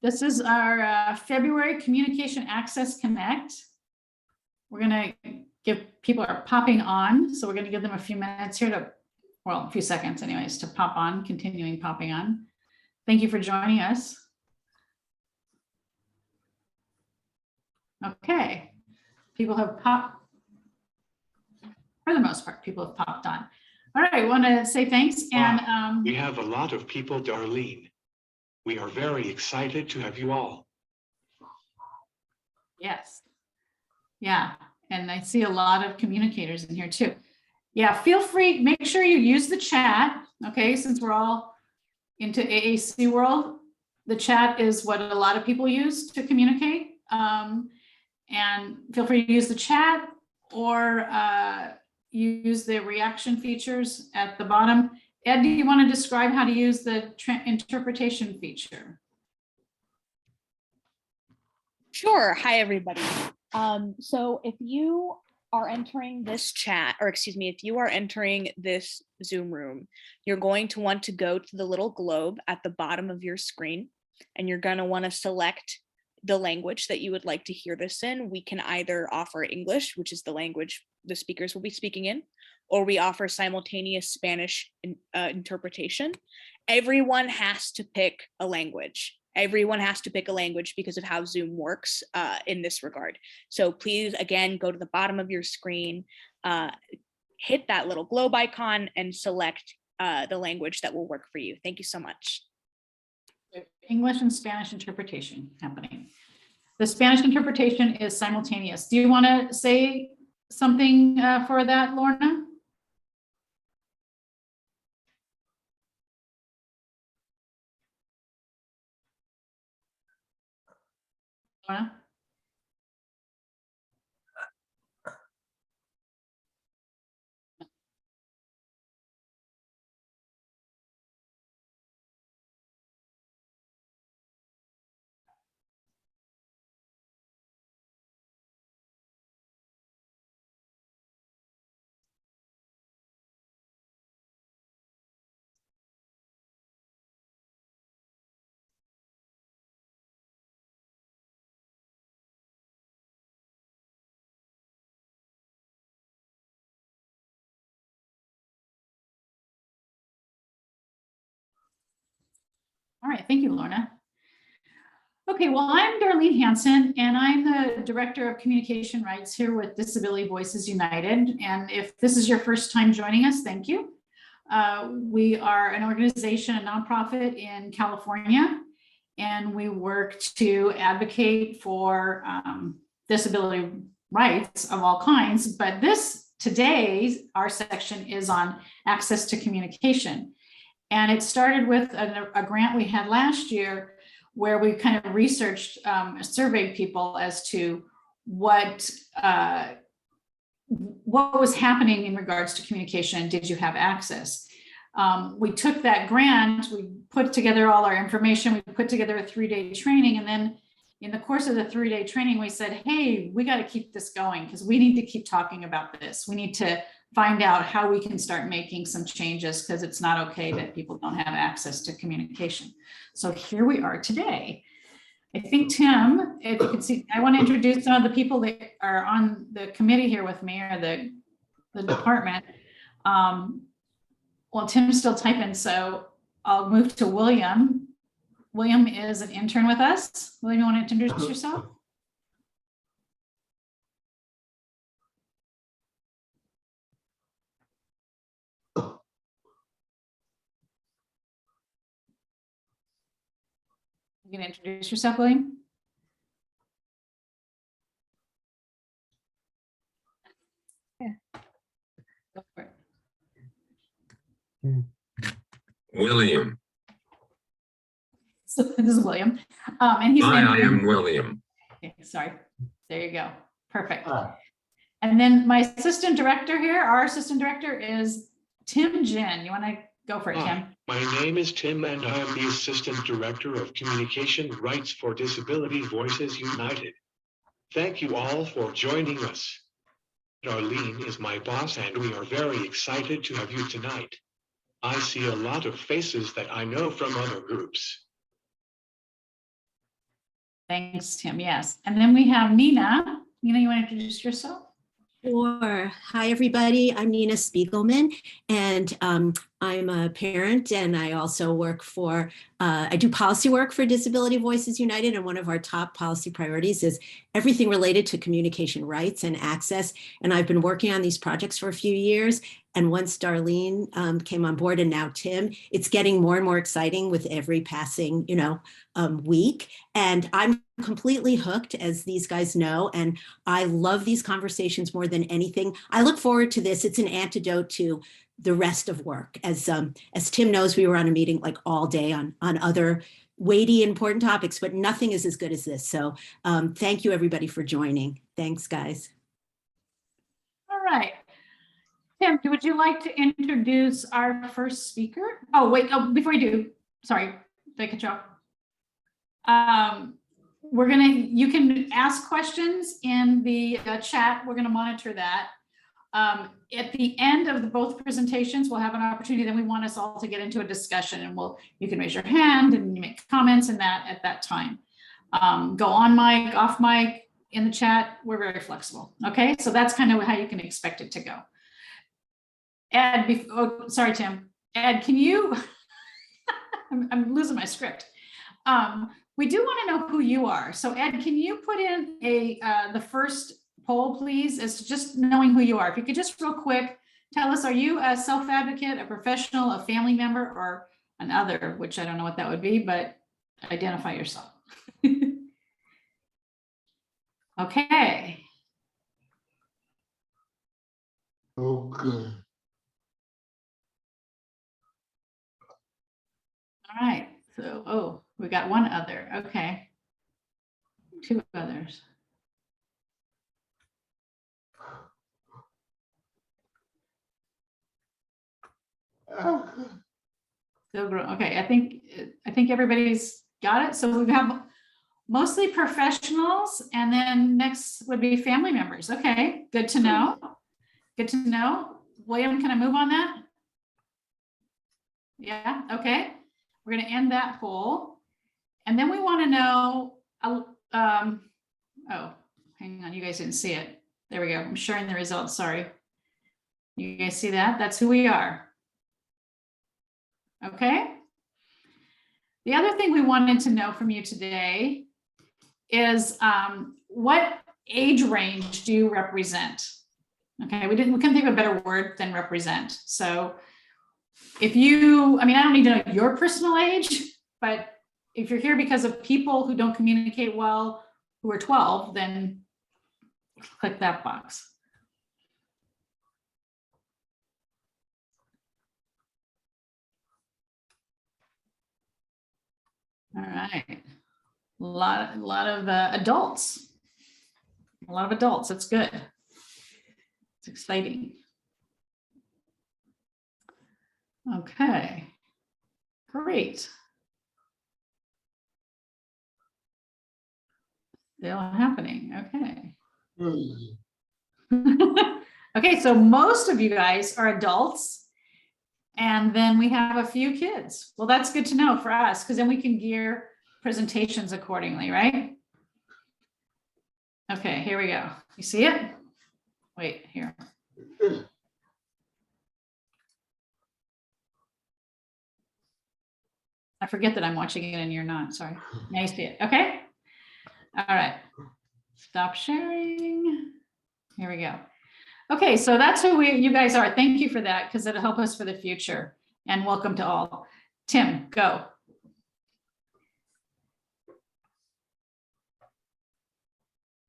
This is our February Communication Access Connect. We're going to give people are popping on, so we're going to give them a few minutes here to, well, a few seconds anyways, to pop on, continuing popping on. Thank you for joining us. Okay, people have popped, for the most part, people have popped on. All right, I want to say thanks. And we have a lot of people, Darlene. We are very excited to have you all. Yes. Yeah, and I see a lot of communicators in here too. Yeah, feel free, make sure you use the chat, okay, since we're all into AAC world. The chat is what a lot of people use to communicate. And feel free to use the chat or use the reaction features at the bottom. Ed, do you want to describe how to use the interpretation feature? Sure. Hi, everybody. So if you are entering this chat, or excuse me, if you are entering this Zoom room, you're going to want to go to the little globe at the bottom of your screen, and you're going to want to select the language that you would like to hear this in. We can either offer English, which is the language the speakers will be speaking in, or we offer simultaneous Spanish interpretation. Everyone has to pick a language. Everyone has to pick a language because of how Zoom works in this regard. So please, again, go to the bottom of your screen, hit that little globe icon and select the language that will work for you. Thank you so much. English and Spanish interpretation happening. The Spanish interpretation is simultaneous. Do you want to say something for that, Lorna? Lorna? All right, thank you, Lorna. Okay, well, I'm Darlene Hanson, and I'm the Director of Communication Rights here with Disability Voices United. And if this is your first time joining us, thank you. We are an organization, a nonprofit in California, and we work to advocate for disability rights of all kinds. But today, our section is on access to communication. And it started with a grant we had last year where we kind of researched, surveyed people as to what was happening in regards to communication. Did you have access? We took that grant, we put together all our information, we put together a 3-day training, and then in the course of the 3-day training, we said, hey, we got to keep this going because we need to keep talking about this. We need to find out how we can start making some changes because it's not okay that people don't have access to communication. So here we are today. I think, Tim, if you can see, I want to introduce some of the people that are on the committee here with me, or the department. Well, Tim's still typing, so I'll move to William. William is an intern with us. William, you want to introduce yourself? You can introduce yourself, William. Yeah. Go for it. William. So this is William. And he's Hi, I am William. Okay, sorry. There you go. Perfect. And then my assistant director here, our assistant director is Tim Jin. You want to go for it, Tim? My name is Tim, and I am the Assistant Director of Communication Rights for Disability Voices United. Thank you all for joining us. Darlene is my boss, and we are very excited to have you tonight. I see a lot of faces that I know from other groups. Thanks, Tim. Yes. And then we have Nina. Nina, you want to introduce yourself? Sure. Hi, everybody. I'm Nina Spiegelman, and I'm a parent, and I also work for, I do policy work for Disability Voices United, and one of our top policy priorities is everything related to communication rights and access. And I've been working on these projects for a few years. And once Darlene came on board, and now Tim, it's getting more and more exciting with every passing, week. And I'm completely hooked, as these guys know, and I love these conversations more than anything. I look forward to this. It's an antidote to the rest of work. As Tim knows, we were on a meeting like all day on other weighty, important topics, but nothing is as good as this. So thank you, everybody, for joining. Thanks, guys. All right. Tim, would you like to introduce our first speaker? Oh, wait, before you do, sorry, did I cut you off? You can ask questions in the chat. We're gonna monitor that. At the end of both presentations, we'll have an opportunity, then we want us all to get into a discussion, and you can raise your hand and you make comments in that at that time. Go on mic, off mic, in the chat. We're very flexible. Okay, so that's kind of how you can expect it to go. Ed, sorry, Tim. Ed, can you, I'm losing my script. We do want to know who you are. So Ed, can you put in the first poll, please, as to just knowing who you are? If you could just real quick tell us, are you a self-advocate, a professional, a family member, or an other, which I don't know what that would be, but identify yourself. Okay. Okay. All right. So, we got one other. Okay. Two others. Still grow. Okay, I think everybody's got it. So we have mostly professionals, and then next would be family members. Okay, good to know. Good to know. William, can I move on that? Yeah, okay. We're going to end that poll. And then we want to know, oh, hang on, you guys didn't see it. There we go. I'm sharing the results, sorry. You guys see that? That's who we are. Okay. The other thing we wanted to know from you today is what age range do you represent? Okay, we couldn't think of a better word than represent. So if you, I don't need to know your personal age, but if you're here because of people who don't communicate well, who are 12, then click that box. All right, a lot of adults. A lot of adults. That's good. It's exciting. Okay, great. Still happening. Okay. Okay, so most of you guys are adults, and then we have a few kids. Well, that's good to know for us, because then we can gear presentations accordingly, right? Okay, here we go. You see it? Wait, here. I forget that I'm watching it and you're not, sorry. Now you see it, okay? All right, stop sharing. Here we go. Okay, so that's who you guys are. Thank you for that, because it'll help us for the future. And welcome to all. Tim, go.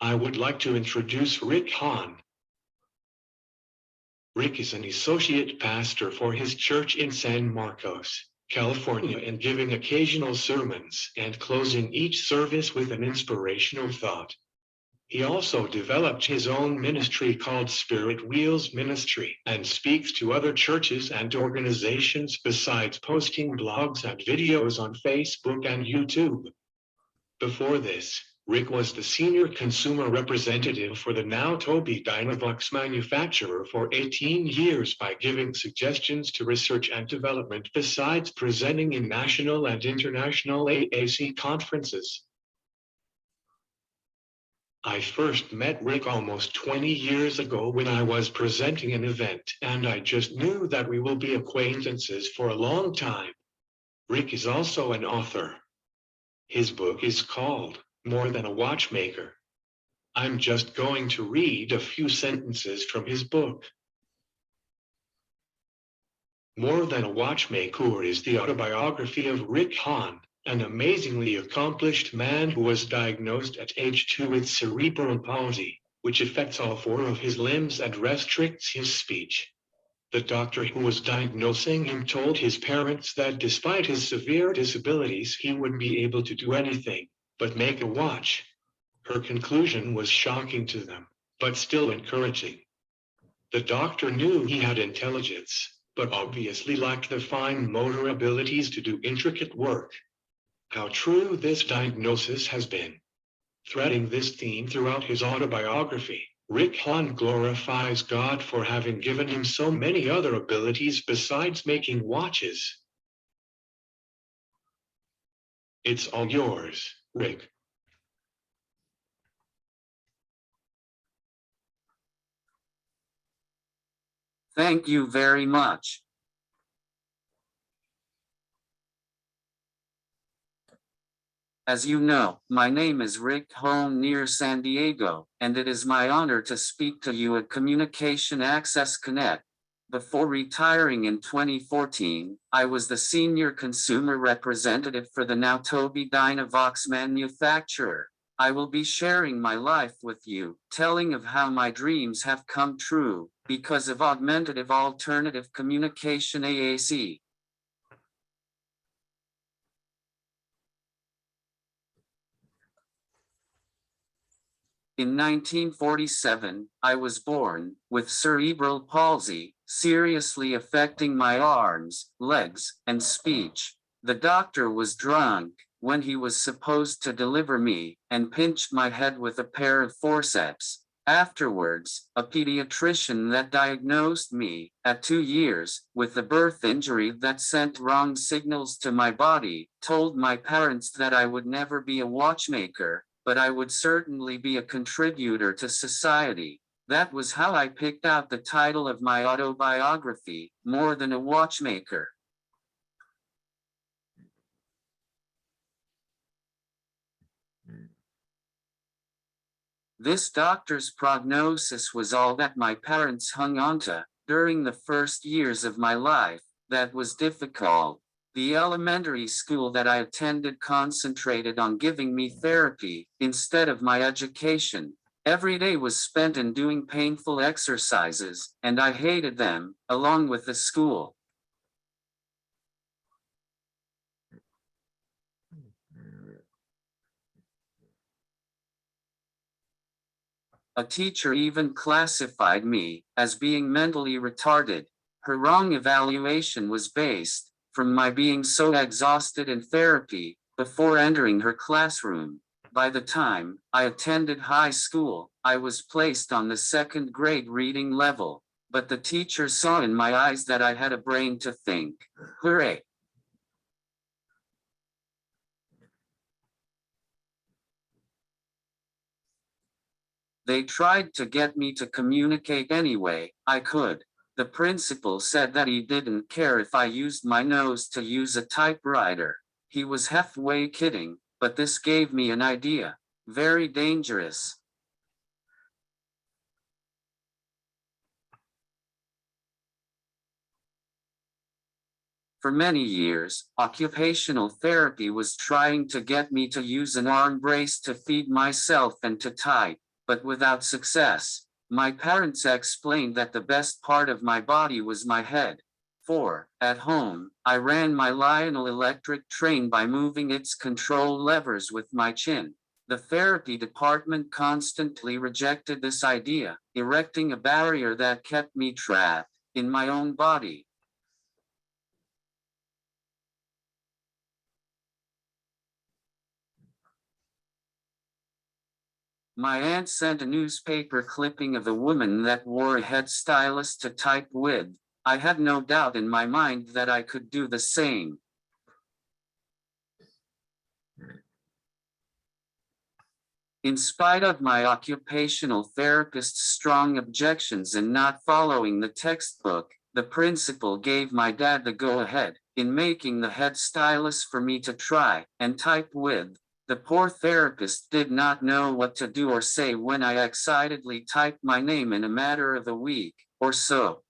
I would like to introduce Rick Hohn. Rick is an associate pastor for his church in San Marcos, California, and giving occasional sermons and closing each service with an inspirational thought. He also developed his own ministry called Spirit Wheels Ministry and speaks to other churches and organizations besides posting blogs and videos on Facebook and YouTube. Before this, Rick was the senior consumer representative for the now Tobii Dynavox manufacturer for 18 years by giving suggestions to research and development besides presenting in national and international AAC conferences. I first met Rick almost 20 years ago when I was presenting an event, and I just knew that we will be acquaintances for a long time. Rick is also an author. His book is called More Than a Watchmaker. I'm just going to read a few sentences from his book. More Than a Watchmaker is the autobiography of Rick Hohn, an amazingly accomplished man who was diagnosed at age 2 with cerebral palsy, which affects all 4 of his limbs and restricts his speech. The doctor who was diagnosing him told his parents that despite his severe disabilities, he would be able to do anything but make a watch. Her conclusion was shocking to them, but still encouraging. The doctor knew he had intelligence, but obviously lacked the fine motor abilities to do intricate work. How true this diagnosis has been. Threading this theme throughout his autobiography, Rick Hohn glorifies God for having given him so many other abilities besides making watches. It's all yours, Rick. Thank you very much. As you know, my name is Rick Hohn near San Diego, and it is my honor to speak to you at Communication Access Connect. Before retiring in 2014, I was the senior consumer representative for the now Tobii Dynavox manufacturer. I will be sharing my life with you, telling of how my dreams have come true because of augmentative alternative communication AAC. In 1947, I was born with cerebral palsy, seriously affecting my arms, legs, and speech. The doctor was drunk when he was supposed to deliver me and pinched my head with a pair of forceps. Afterwards, a pediatrician that diagnosed me at 2 years with a birth injury that sent wrong signals to my body told my parents that I would never be a watchmaker, but I would certainly be a contributor to society. That was how I picked out the title of my autobiography, More Than a Watchmaker. This doctor's prognosis was all that my parents hung on to during the first years of my life. That was difficult. The elementary school that I attended concentrated on giving me therapy instead of my education. Every day was spent in doing painful exercises, and I hated them, along with the school. A teacher even classified me as being mentally retarded. Her wrong evaluation was based from my being so exhausted in therapy before entering her classroom. By the time I attended high school, I was placed on the 2nd grade reading level, but the teacher saw in my eyes that I had a brain to think. Hooray! They tried to get me to communicate any way I could. The principal said that he didn't care if I used my nose to use a typewriter. He was halfway kidding, but this gave me an idea. Very dangerous. For many years, occupational therapy was trying to get me to use an arm brace to feed myself and to type, but without success. My parents explained that the best part of my body was my head. At home, I ran my Lionel electric train by moving its control levers with my chin. The therapy department constantly rejected this idea, erecting a barrier that kept me trapped in my own body. My aunt sent a newspaper clipping of a woman that wore a head stylus to type with. I had no doubt in my mind that I could do the same. In spite of my occupational therapist's strong objections in not following the textbook, the principal gave my dad the go-ahead in making the head stylus for me to try and type with. The poor therapist did not know what to do or say when I excitedly typed my name in a matter of a week or so.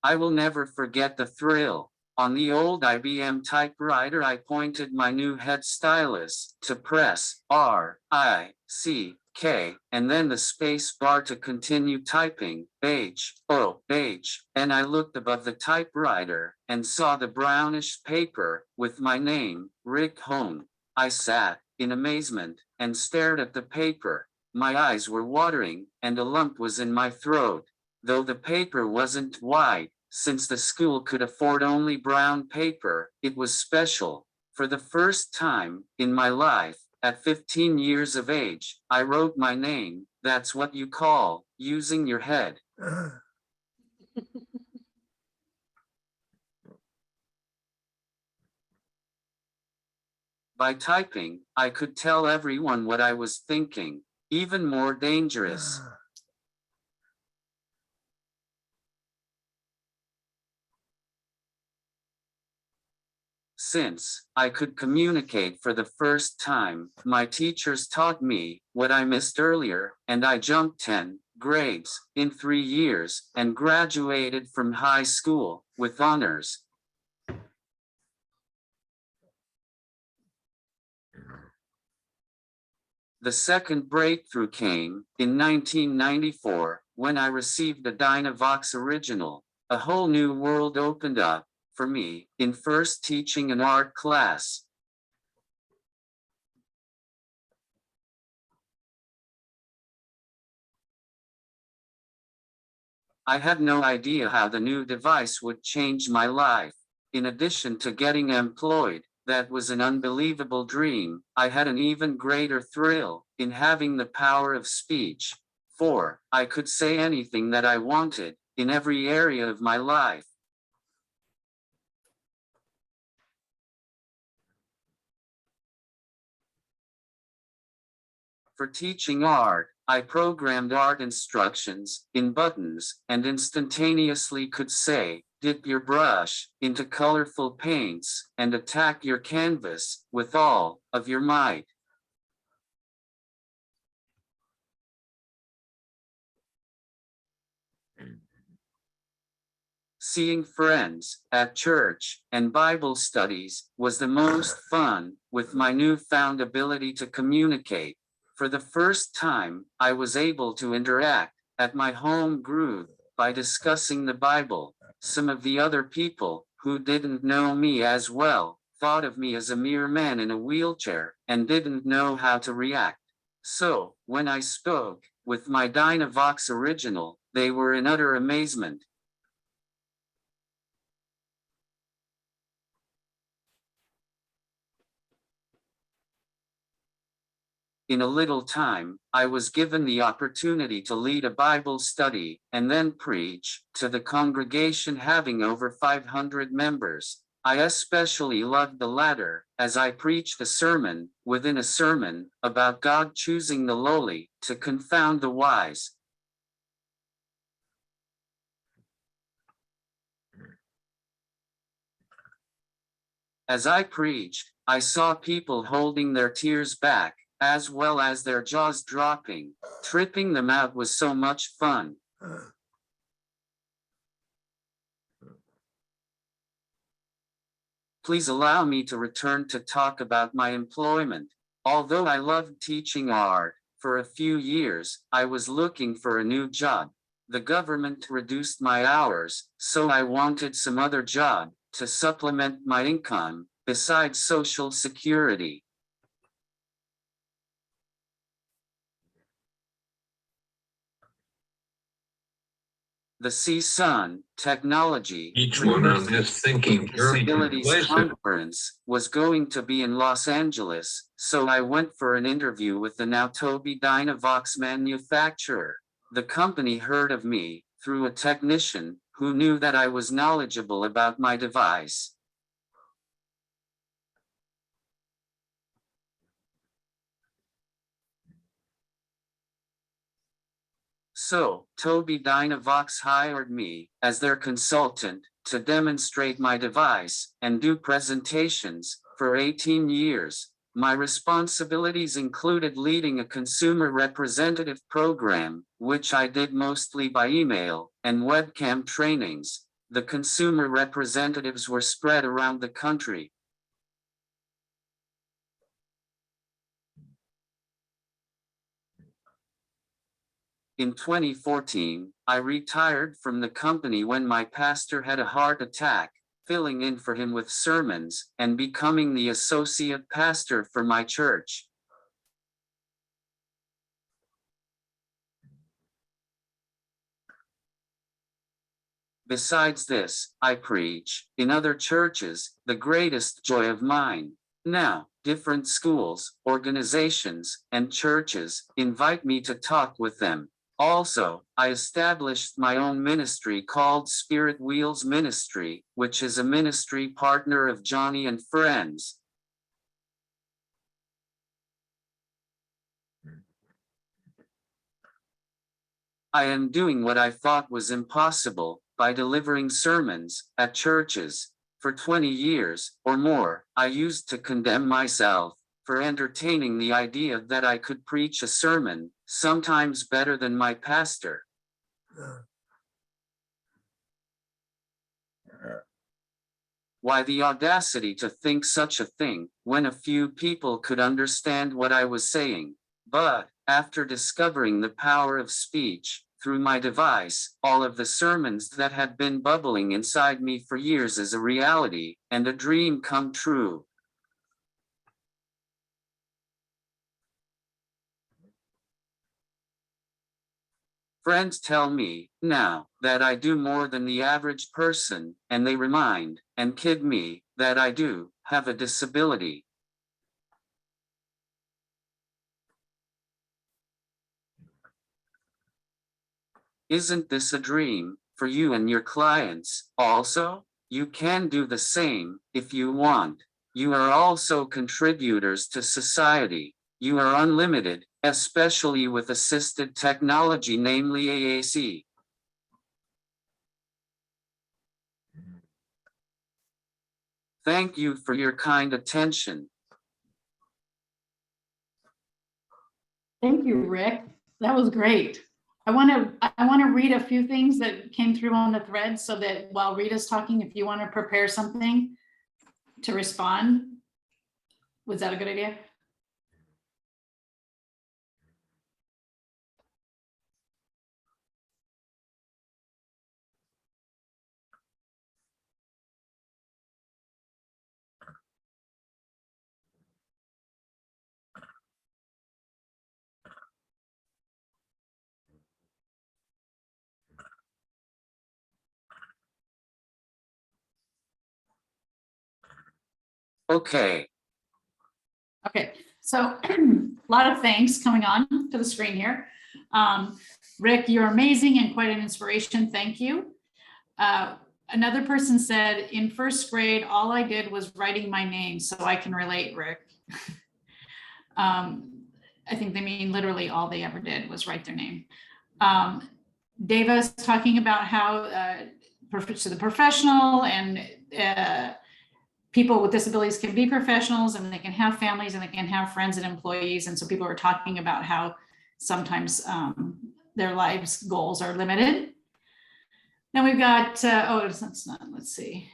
I will never forget the thrill. On the old IBM typewriter, I pointed my new head stylus to press R, I, C, K, and then the space bar to continue typing, H, O, H, and I looked above the typewriter and saw the brownish paper with my name, Rick Hohn. I sat in amazement and stared at the paper. My eyes were watering and a lump was in my throat. Though the paper wasn't white, since the school could afford only brown paper, it was special. For the first time in my life, at 15 years of age, I wrote my name. That's what you call using your head. By typing, I could tell everyone what I was thinking. Even more dangerous. Since I could communicate for the first time, my teachers taught me what I missed earlier, and I jumped 10 grades in 3 years and graduated from high school with honors. The second breakthrough came in 1994 when I received a Dynavox original. A whole new world opened up for me in first teaching an art class. I had no idea how the new device would change my life. In addition to getting employed, that was an unbelievable dream. I had an even greater thrill in having the power of speech. For I could say anything that I wanted in every area of my life. For teaching art, I programmed art instructions in buttons and instantaneously could say, dip your brush into colorful paints and attack your canvas with all of your might. Seeing friends at church and Bible studies was the most fun with my newfound ability to communicate. For the first time, I was able to interact at my home group by discussing the Bible. Some of the other people who didn't know me as well thought of me as a mere man in a wheelchair and didn't know how to react. So, when I spoke with my Dynavox original, they were in utter amazement. In a little time, I was given the opportunity to lead a Bible study and then preach to the congregation having over 500 members. I especially loved the latter, as I preached a sermon within a sermon about God choosing the lowly to confound the wise. As I preached, I saw people holding their tears back, as well as their jaws dropping. Tripping them out was so much fun. Please allow me to return to talk about my employment. Although I loved teaching art, for a few years, I was looking for a new job. The government reduced my hours, so I wanted some other job to supplement my income, besides Social Security. The CSUN Technology Each one on this thinking journey to Disabilities replace it. Conference was going to be in Los Angeles, so I went for an interview with the now Tobii Dynavox manufacturer. The company heard of me through a technician who knew that I was knowledgeable about my device. So, Toby Dynavox hired me as their consultant to demonstrate my device and do presentations for 18 years. My responsibilities included leading a consumer representative program, which I did mostly by email, and webcam trainings. The consumer representatives were spread around the country. In 2014, I retired from the company when my pastor had a heart attack, filling in for him with sermons and becoming the associate pastor for my church. Besides this, I preach in other churches, the greatest joy of mine. Now, different schools, organizations, and churches invite me to talk with them. Also, I established my own ministry called Spirit Wheels Ministry, which is a ministry partner of Johnny and Friends. I am doing what I thought was impossible by delivering sermons at churches. For 20 years or more, I used to condemn myself for entertaining the idea that I could preach a sermon, sometimes better than my pastor. Why the audacity to think such a thing when a few people could understand what I was saying? But after discovering the power of speech through my device, all of the sermons that had been bubbling inside me for years is a reality and a dream come true. Friends tell me now that I do more than the average person, and they remind and kid me that I do have a disability. Isn't this a dream for you and your clients also? You can do the same if you want. You are also contributors to society. You are unlimited, especially with assisted technology, namely AAC. Thank you for your kind attention. Thank you, Rick. That was great. I want to read a few things that came through on the thread so that while Rita's talking, if you want to prepare something to respond. Was that a good idea? Okay. Okay, so a lot of thanks coming on to the screen here. Rick, you're amazing and quite an inspiration. Thank you. Another person said, in first grade, all I did was writing my name, so I can relate, Rick. I think they mean literally all they ever did was write their name. Deva's talking about how to the professional and people with disabilities can be professionals and they can have families and they can have friends and employees. And so people are talking about how sometimes their lives goals are limited. Then we've got, let's see.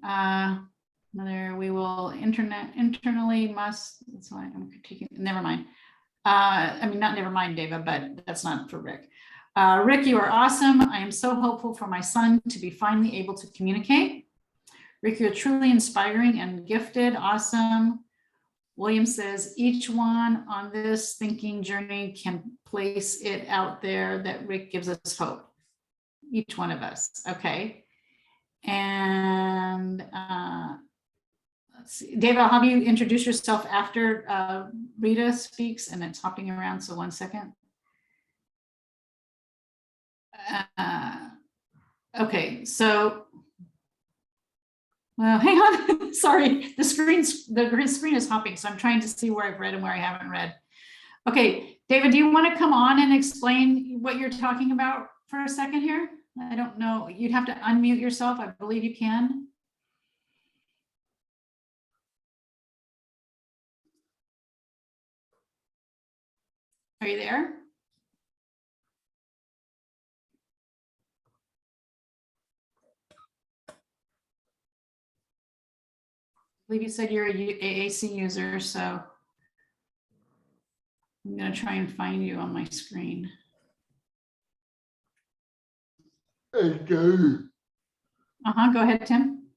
Another, we will internally must, that's why I'm critiquing, never mind. I mean, not never mind, Deva, but that's not for Rick. Rick, you are awesome. I am so hopeful for my son to be finally able to communicate. Rick, you're truly inspiring and gifted. Awesome. William says, each one on this thinking journey can place it out there that Rick gives us hope. Each one of us. Okay. And let's see. Dave, I'll have you introduce yourself after Rita speaks, and it's hopping around. So 1 second. Okay, so well, hang on. Sorry, the screen is hopping, so I'm trying to see where I've read and where I haven't read. Okay, David, do you want to come on and explain what you're talking about for a second here? I don't know. You'd have to unmute yourself. I believe you can. Are you there? I believe you said you're a AAC user, so I'm going to try and find you on my screen. Okay. Go ahead, Tim.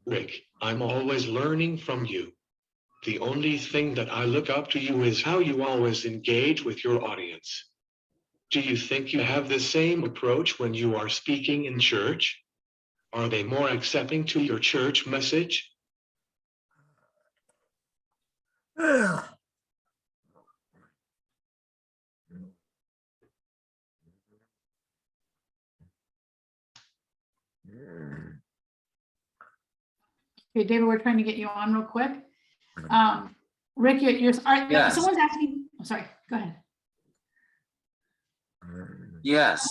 Rick, I'm always learning from you. The only thing that I look up to you is how you always engage with your audience. Do you think you have the same approach when you are speaking in church? Are they more accepting to your church message? Okay, David, we're trying to get you on real quick. Rick, Yes. someone's asking. Oh, sorry, go ahead. Yes.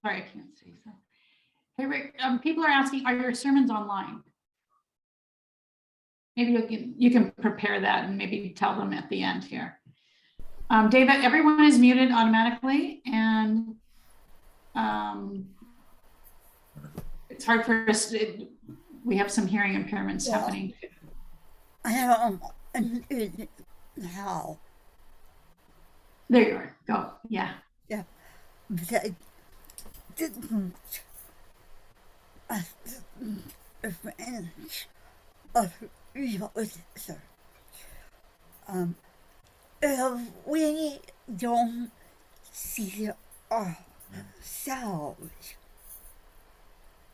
Sorry, I can't see. So. Hey, Rick, people are asking, are your sermons online? Maybe you can prepare that and maybe tell them at the end here. David, everyone is muted automatically, and it's hard for us. We have some hearing impairments happening. I have now. There you are. Go. Yeah. Yeah. But I didn't advantage of realism. If we don't see ourselves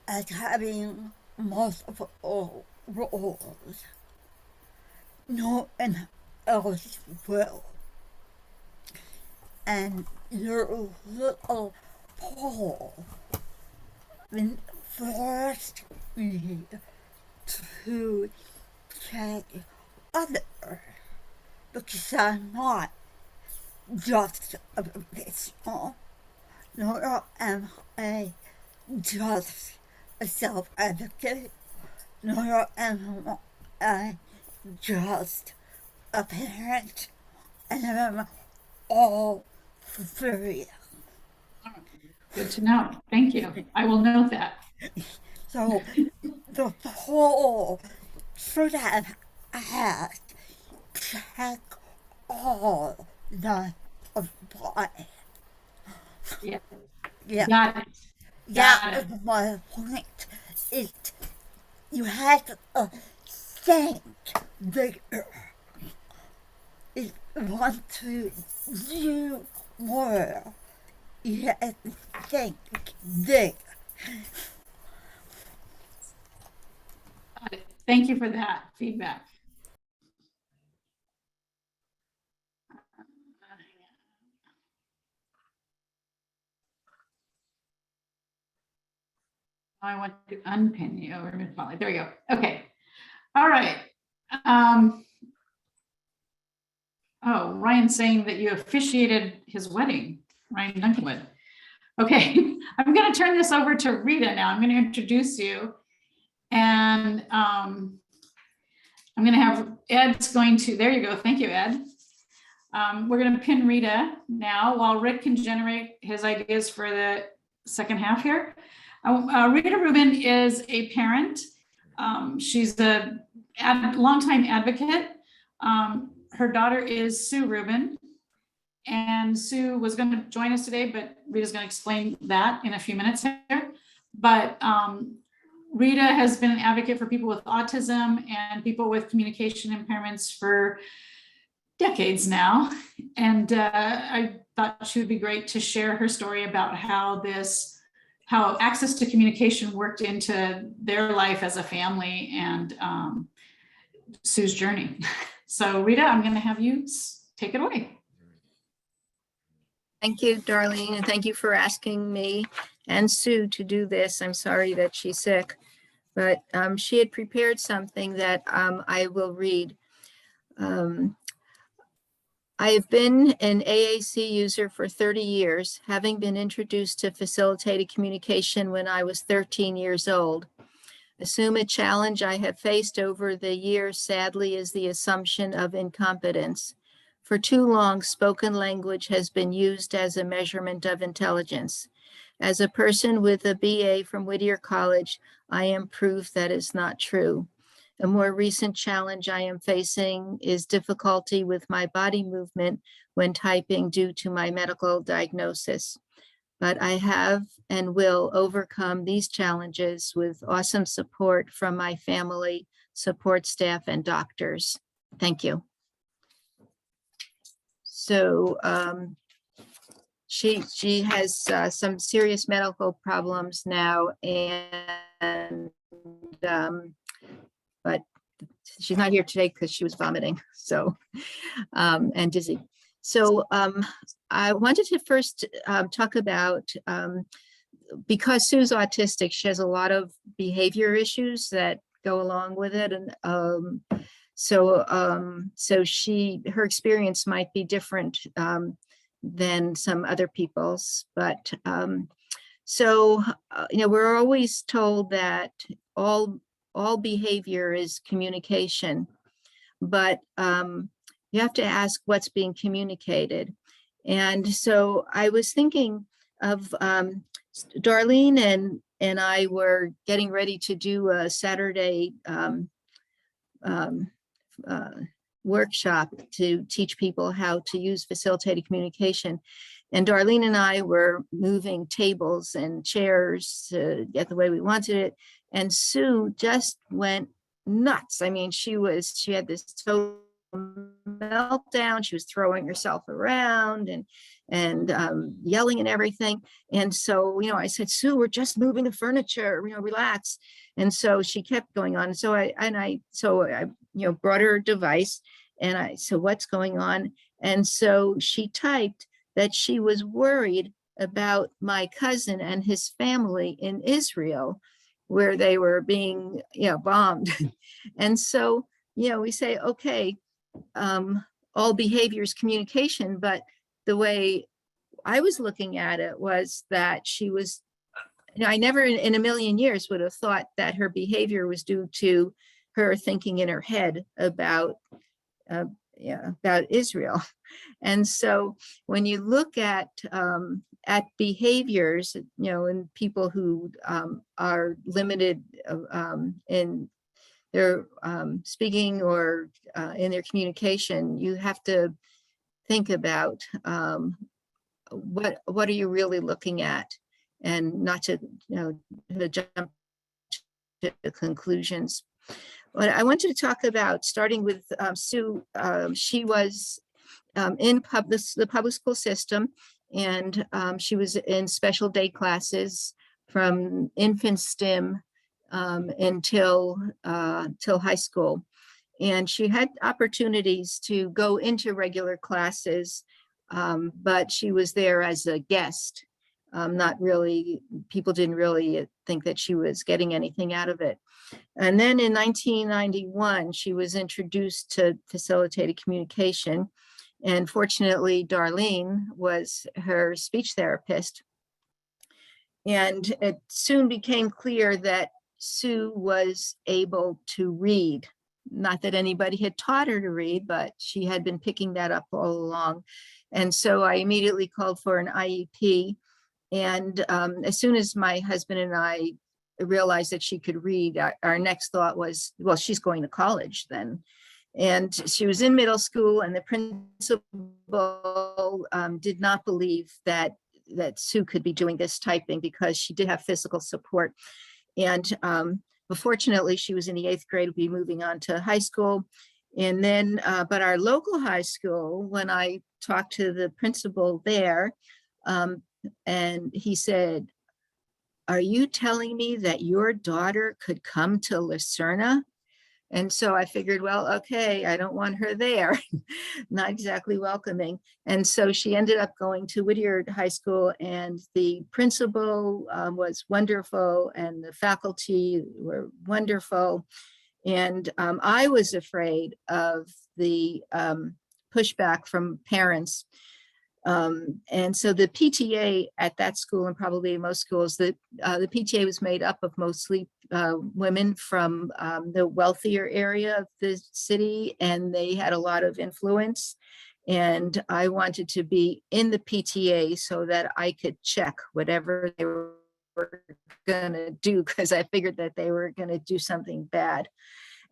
as having multiple roles, no one else will. And your little Paul forced me to check other, because I'm not just a professional, nor am I just a self-advocate, nor am I just a parent, and I'm all three. Good to know. Thank you. I will note that. So the Paul should have asked, check all the apply. Yeah. Yeah. Got it. That was my point. You had to think bigger. If you want to do more, you have to think big. Got it. Thank you for that feedback. I want to unpin you over Miss Polly. There you go. Okay. All right. Oh, Ryan's saying that you officiated his wedding, Ryan Duncanwood. Okay, I'm going to turn this over to Rita now. I'm going to introduce you. And I'm going to have Ed's going to, there you go. Thank you, Ed. We're going to pin Rita now while Rick can generate his ideas for the second half here. Rita Rubin is a parent. She's a longtime advocate. Her daughter is Sue Rubin, and Sue was going to join us today, but Rita's going to explain that in a few minutes here. But Rita has been an advocate for people with autism and people with communication impairments for decades now. And I thought she would be great to share her story about how access to communication worked into their life as a family and Sue's journey. So Rita, I'm going to have you take it away. Thank you, Darlene, and thank you for asking me and Sue to do this. I'm sorry that she's sick, but she had prepared something that I will read. I have been an AAC user for 30 years, having been introduced to facilitated communication when I was 13 years old. Assume a challenge I have faced over the years, sadly, is the assumption of incompetence. For too long, spoken language has been used as a measurement of intelligence. As a person with a BA from Whittier College, I am proof that is not true. A more recent challenge I am facing is difficulty with my body movement when typing due to my medical diagnosis. But I have and will overcome these challenges with awesome support from my family, support staff, and doctors. Thank you. So she has some serious medical problems now, and but she's not here today because she was vomiting, so and dizzy. So I wanted to first talk about, because Sue's autistic, she has a lot of behavior issues that go along with it. And so her experience might be different than some other people's, but we're always told that all behavior is communication, but you have to ask what's being communicated. And so I was thinking of Darlene and I were getting ready to do a Saturday workshop to teach people how to use facilitated communication. And Darlene and I were moving tables and chairs to get the way we wanted it. And Sue just went nuts. I mean, she had this total meltdown. She was throwing herself around and yelling and everything. And so, I said, Sue, we're just moving the furniture, relax. And so she kept going on. So I brought her a device and I said, what's going on? And so she typed that she was worried about my cousin and his family in Israel, where they were being, bombed. And so, we say, okay, all behavior is communication, but the way I was looking at it was that she was, I never in a million years would have thought that her behavior was due to her thinking in her head about Israel. And so when you look at behaviors, in people who are limited in their speaking or in their communication, you have to think about what are you really looking at, and not to to jump to conclusions. But I wanted to talk about, starting with Sue. She was in the public school system, and she was in special day classes from infant STEM until high school. And she had opportunities to go into regular classes, but she was there as a guest. Not really, people didn't really think that she was getting anything out of it. And then in 1991, she was introduced to facilitated communication. And fortunately, Darlene was her speech therapist. And it soon became clear that Sue was able to read. Not that anybody had taught her to read, but she had been picking that up all along. And so I immediately called for an IEP. And as soon as my husband and I realized that she could read, our next thought was, well, she's going to college then. And she was in middle school, and the principal did not believe that Sue could be doing this typing, because she did have physical support. And but fortunately, she was in the 8th grade, would be moving on to high school. And then, but our local high school, when I talked to the principal there, and he said, are you telling me that your daughter could come to Lucerna? And so I figured, well, okay, I don't want her there. Not exactly welcoming. And so she ended up going to Whittier High School, and the principal was wonderful, and the faculty were wonderful. And I was afraid of the pushback from parents. And so the PTA at that school, and probably most schools, the PTA was made up of mostly women from the wealthier area of the city, and they had a lot of influence. And I wanted to be in the PTA so that I could check whatever they were going to do, because I figured that they were going to do something bad.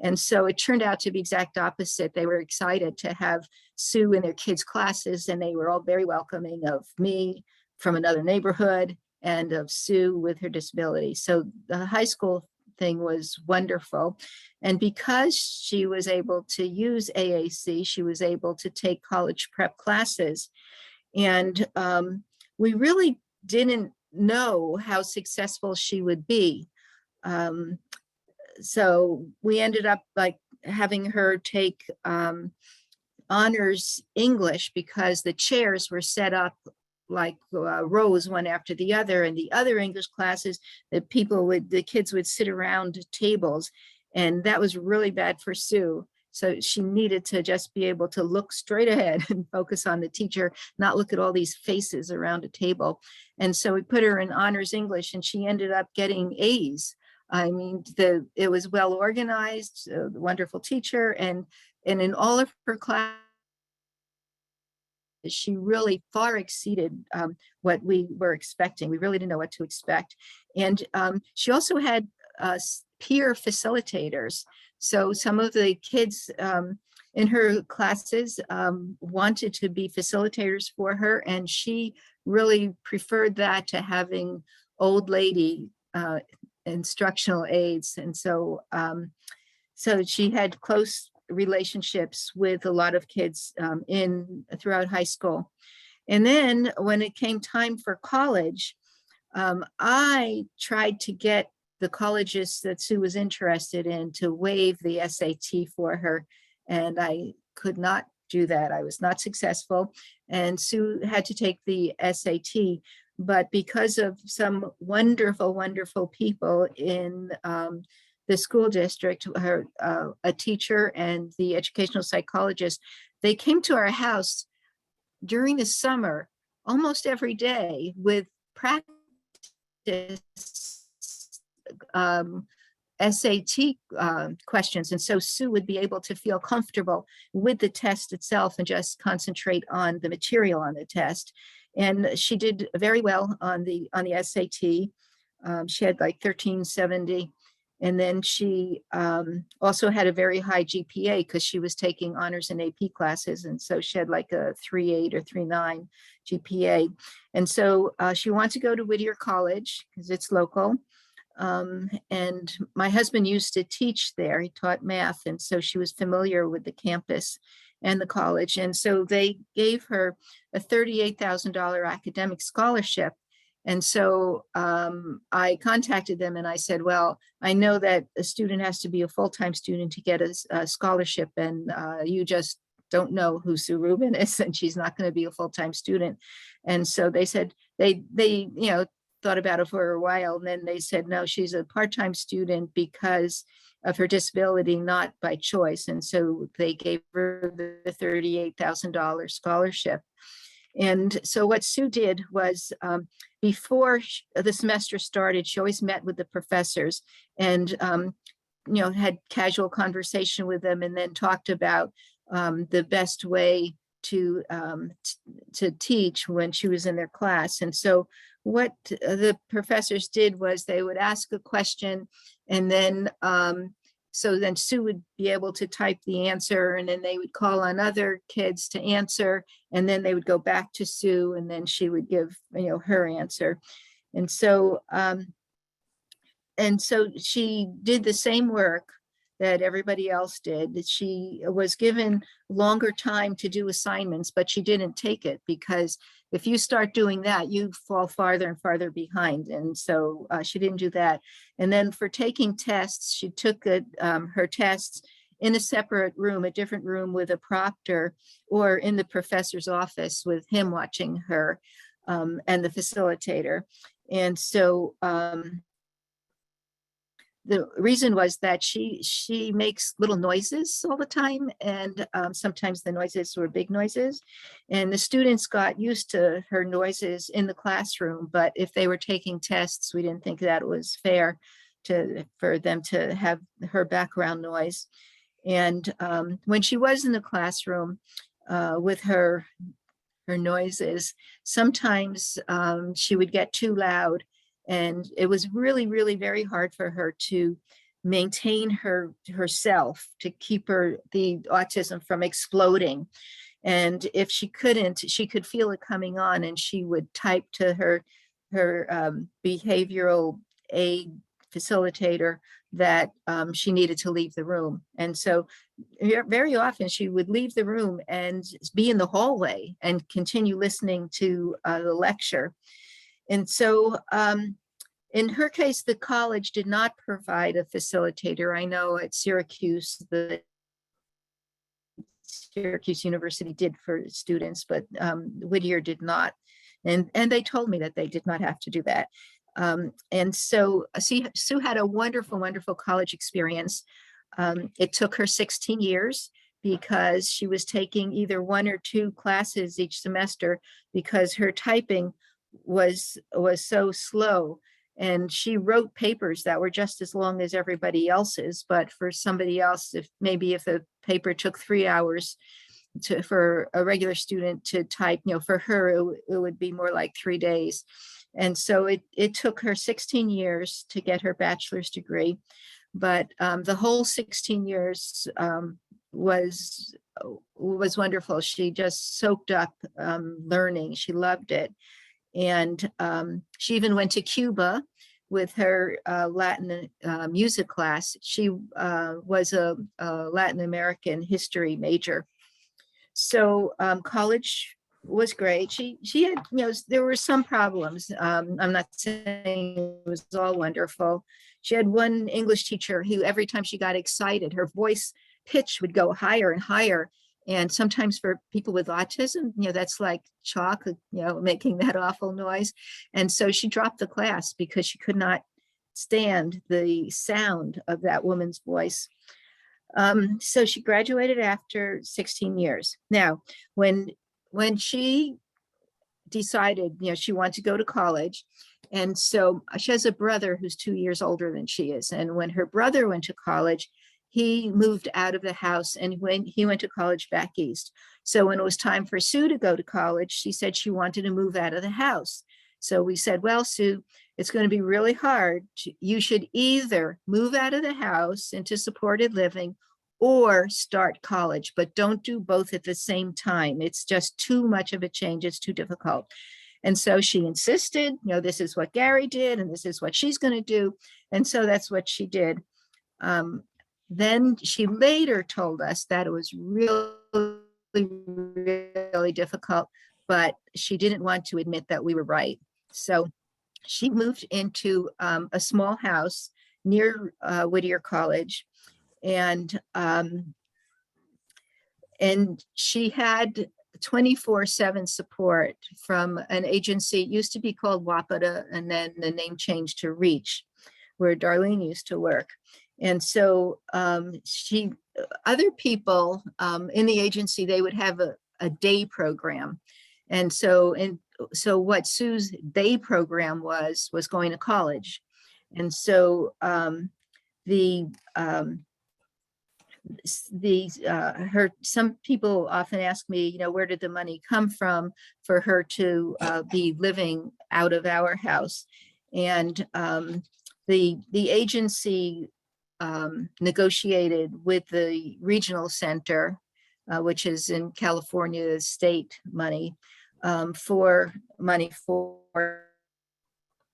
And so it turned out to be exact opposite. They were excited to have Sue in their kids' classes, and they were all very welcoming of me from another neighborhood and of Sue with her disability. So the high school thing was wonderful. And because she was able to use AAC, she was able to take college prep classes. And we really didn't know how successful she would be. So we ended up like having her take honors English, because the chairs were set up like rows one after the other, and the other English classes, the kids would sit around tables, and that was really bad for Sue. So she needed to just be able to look straight ahead and focus on the teacher, not look at all these faces around a table. And so we put her in honors English, and she ended up getting A's. I mean, it was well organized, a wonderful teacher, and in all of her classes, she really far exceeded what we were expecting. We really didn't know what to expect. And she also had peer facilitators. So some of the kids in her classes wanted to be facilitators for her, and she really preferred that to having old lady instructional aides. And so so she had close relationships with a lot of kids throughout high school. And then when it came time for college, I tried to get the colleges that Sue was interested in to waive the SAT for her, and I could not do that. I was not successful, and Sue had to take the SAT. But because of some wonderful, wonderful people in the school district, a teacher and the educational psychologist, they came to our house during the summer almost every day with practice SAT questions. And so Sue would be able to feel comfortable with the test itself and just concentrate on the material on the test. And she did very well on the SAT. She had like 1370. And then she also had a very high GPA because she was taking honors and AP classes. And so she had like a 3.8 or 3.9 GPA. And so she wanted to go to Whittier College because it's local. And my husband used to teach there. He taught math. And so she was familiar with the campus and the college. And so they gave her a $38,000 academic scholarship. And so I contacted them and I said, well, I know that a student has to be a full-time student to get a scholarship, and you just don't know who Sue Rubin is, and she's not going to be a full-time student. And so they said, they thought about it for a while, and then they said, no, she's a part-time student because of her disability, not by choice. And so they gave her the $38,000 scholarship. And so what Sue did was before the semester started, she always met with the professors and, had casual conversation with them, and then talked about the best way to teach when she was in their class. And so what the professors did was they would ask a question, and then so then Sue would be able to type the answer, and then they would call on other kids to answer, and then they would go back to Sue, and then she would give her answer. And so she did the same work that everybody else did. She was given longer time to do assignments, but she didn't take it, because if you start doing that, you fall farther and farther behind. And so she didn't do that. And then for taking tests, she took her tests in a separate room, a different room with a proctor, or in the professor's office with him watching her and the facilitator. And so the reason was that she makes little noises all the time, and sometimes the noises were big noises, and the students got used to her noises in the classroom. But if they were taking tests, we didn't think that was fair for them to have her background noise. And when she was in the classroom with her noises, sometimes she would get too loud, and it was really, really very hard for her to maintain herself, to keep the autism from exploding. And if she couldn't, she could feel it coming on, and she would type to her behavioral aid facilitator that she needed to leave the room. And so very often she would leave the room and be in the hallway and continue listening to the lecture. And so in her case, the college did not provide a facilitator. I know at Syracuse, the Syracuse University did for students, but Whittier did not. And they told me that they did not have to do that. And so Sue had a wonderful, wonderful college experience. It took her 16 years because she was taking either 1 or 2 classes each semester because her typing was so slow. And she wrote papers that were just as long as everybody else's, but for somebody else, if a paper took 3 hours for a regular student to type, for her, it would be more like 3 days. And so it took her 16 years to get her bachelor's degree, but the whole 16 years was wonderful. She just soaked up learning. She loved it. And she even went to Cuba with her Latin music class. She was a Latin American history major. So college was great. She had, there were some problems. I'm not saying it was all wonderful. She had one English teacher who every time she got excited, her voice pitch would go higher and higher. And sometimes for people with autism, that's like chalk, making that awful noise. And so she dropped the class because she could not stand the sound of that woman's voice. So she graduated after 16 years. Now, when she decided, she wanted to go to college, and so she has a brother who's 2 years older than she is. And when her brother went to college, he moved out of the house, and when he went to college back east. So when it was time for Sue to go to college, she said she wanted to move out of the house. So we said, well, Sue, it's going to be really hard. You should either move out of the house into supported living or start college, but don't do both at the same time. It's just too much of a change. It's too difficult. And so she insisted, this is what Gary did, and this is what she's going to do. And so that's what she did. Then she later told us that it was really, really difficult, but she didn't want to admit that we were right. So she moved into a small house near Whittier College, and she had 24/7 support from an agency. It used to be called WAPATA, and then the name changed to REACH, where Darlene used to work. And so other people in the agency, they would have a day program. And so what Sue's day program was going to college. And so some people often ask me, where did the money come from for her to be living out of our house? And the agency negotiated with the regional center, which is in California, state money, for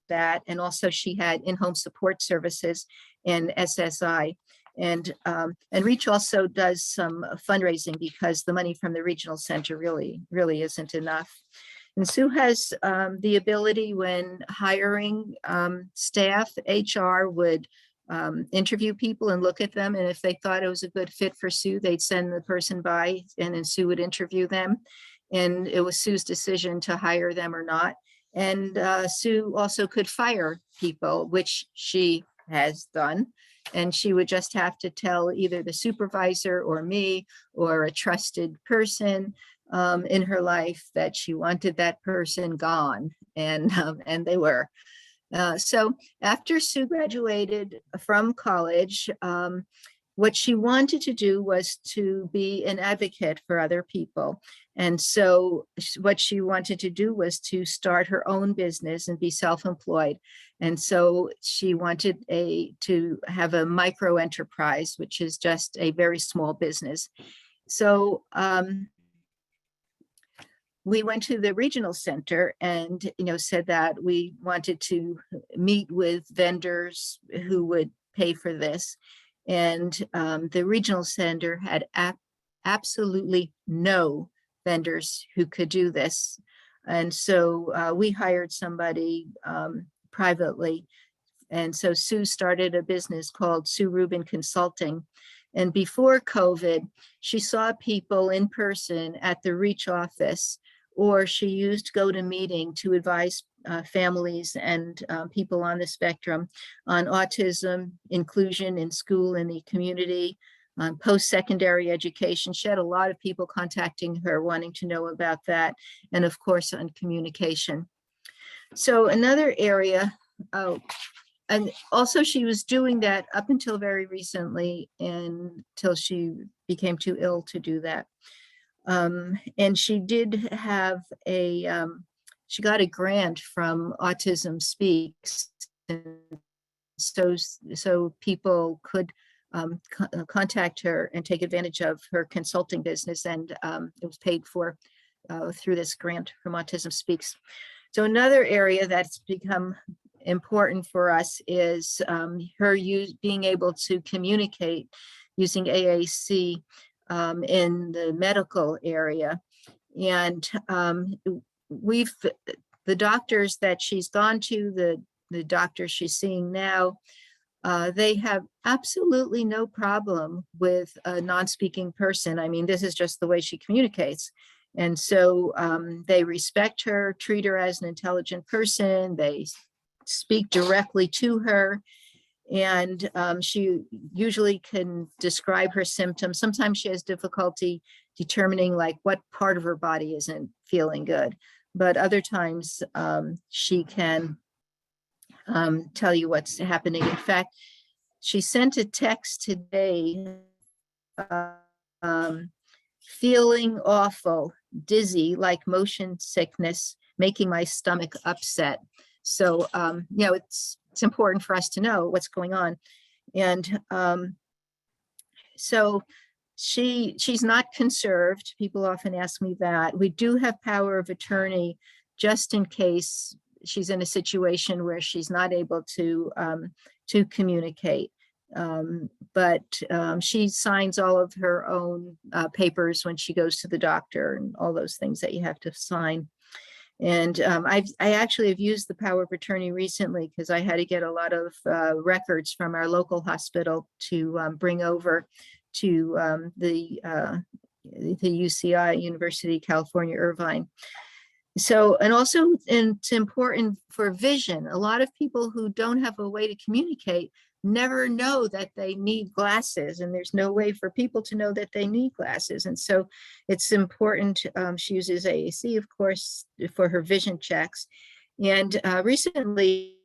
that. And also she had in-home support services and SSI. And REACH also does some fundraising because the money from the regional center really isn't enough. And Sue has the ability, when hiring staff, HR would interview people and look at them. And if they thought it was a good fit for Sue, they'd send the person by, and then Sue would interview them. And it was Sue's decision to hire them or not. And Sue also could fire people, which she has done. And she would just have to tell either the supervisor or me or a trusted person in her life that she wanted that person gone, and they were. So after Sue graduated from college, what she wanted to do was to be an advocate for other people. And so what she wanted to do was to start her own business and be self-employed. And so she wanted to have a micro enterprise, which is just a very small business. So we went to the regional center and, said that we wanted to meet with vendors who would pay for this. And the regional center had absolutely no vendors who could do this. And so we hired somebody privately. And so Sue started a business called Sue Rubin Consulting. And before COVID, she saw people in person at the Reach office, or she used GoToMeeting to advise families and people on the spectrum on autism, inclusion in school and the community, on post-secondary education. She had a lot of people contacting her wanting to know about that, and of course on communication. So another area, and also she was doing that up until very recently, until she became too ill to do that. And she did have she got a grant from Autism Speaks. So people could contact her and take advantage of her consulting business, and it was paid for through this grant from Autism Speaks. So another area that's become important for us is her being able to communicate using AAC in the medical area. And the doctors that she's gone to, the doctor she's seeing now, they have absolutely no problem with a non-speaking person. I mean, this is just the way she communicates. And so they respect her, treat her as an intelligent person. They speak directly to her. And she usually can describe her symptoms. Sometimes she has difficulty determining like what part of her body isn't feeling good, but other times she can tell you what's happening. In fact, she sent a text today, feeling awful, dizzy, like motion sickness, making my stomach upset. So, it's important for us to know what's going on. And so she's not conserved. People often ask me that. We do have power of attorney just in case she's in a situation where she's not able to communicate. But she signs all of her own papers when she goes to the doctor and all those things that you have to sign. And I actually have used the power of attorney recently because I had to get a lot of records from our local hospital to bring over to the UCI, University of California, Irvine. So, and also it's important for vision. A lot of people who don't have a way to communicate never know that they need glasses, and there's no way for people to know that they need glasses. And so it's important. She uses AAC, of course, for her vision checks. And recently,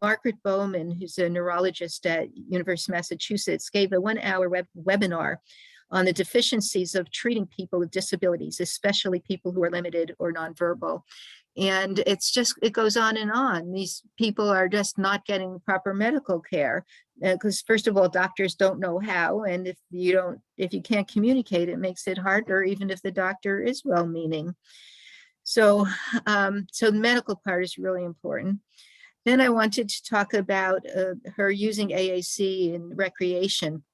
Margaret Bowman, who's a neurologist at University of Massachusetts, gave a 1-hour webinar on the deficiencies of treating people with disabilities, especially people who are limited or nonverbal. And it goes on and on. These people are just not getting the proper medical care because first of all, doctors don't know how. And if you can't communicate, it makes it harder, even if the doctor is well-meaning. So the medical part is really important. Then I wanted to talk about her using AAC in recreation.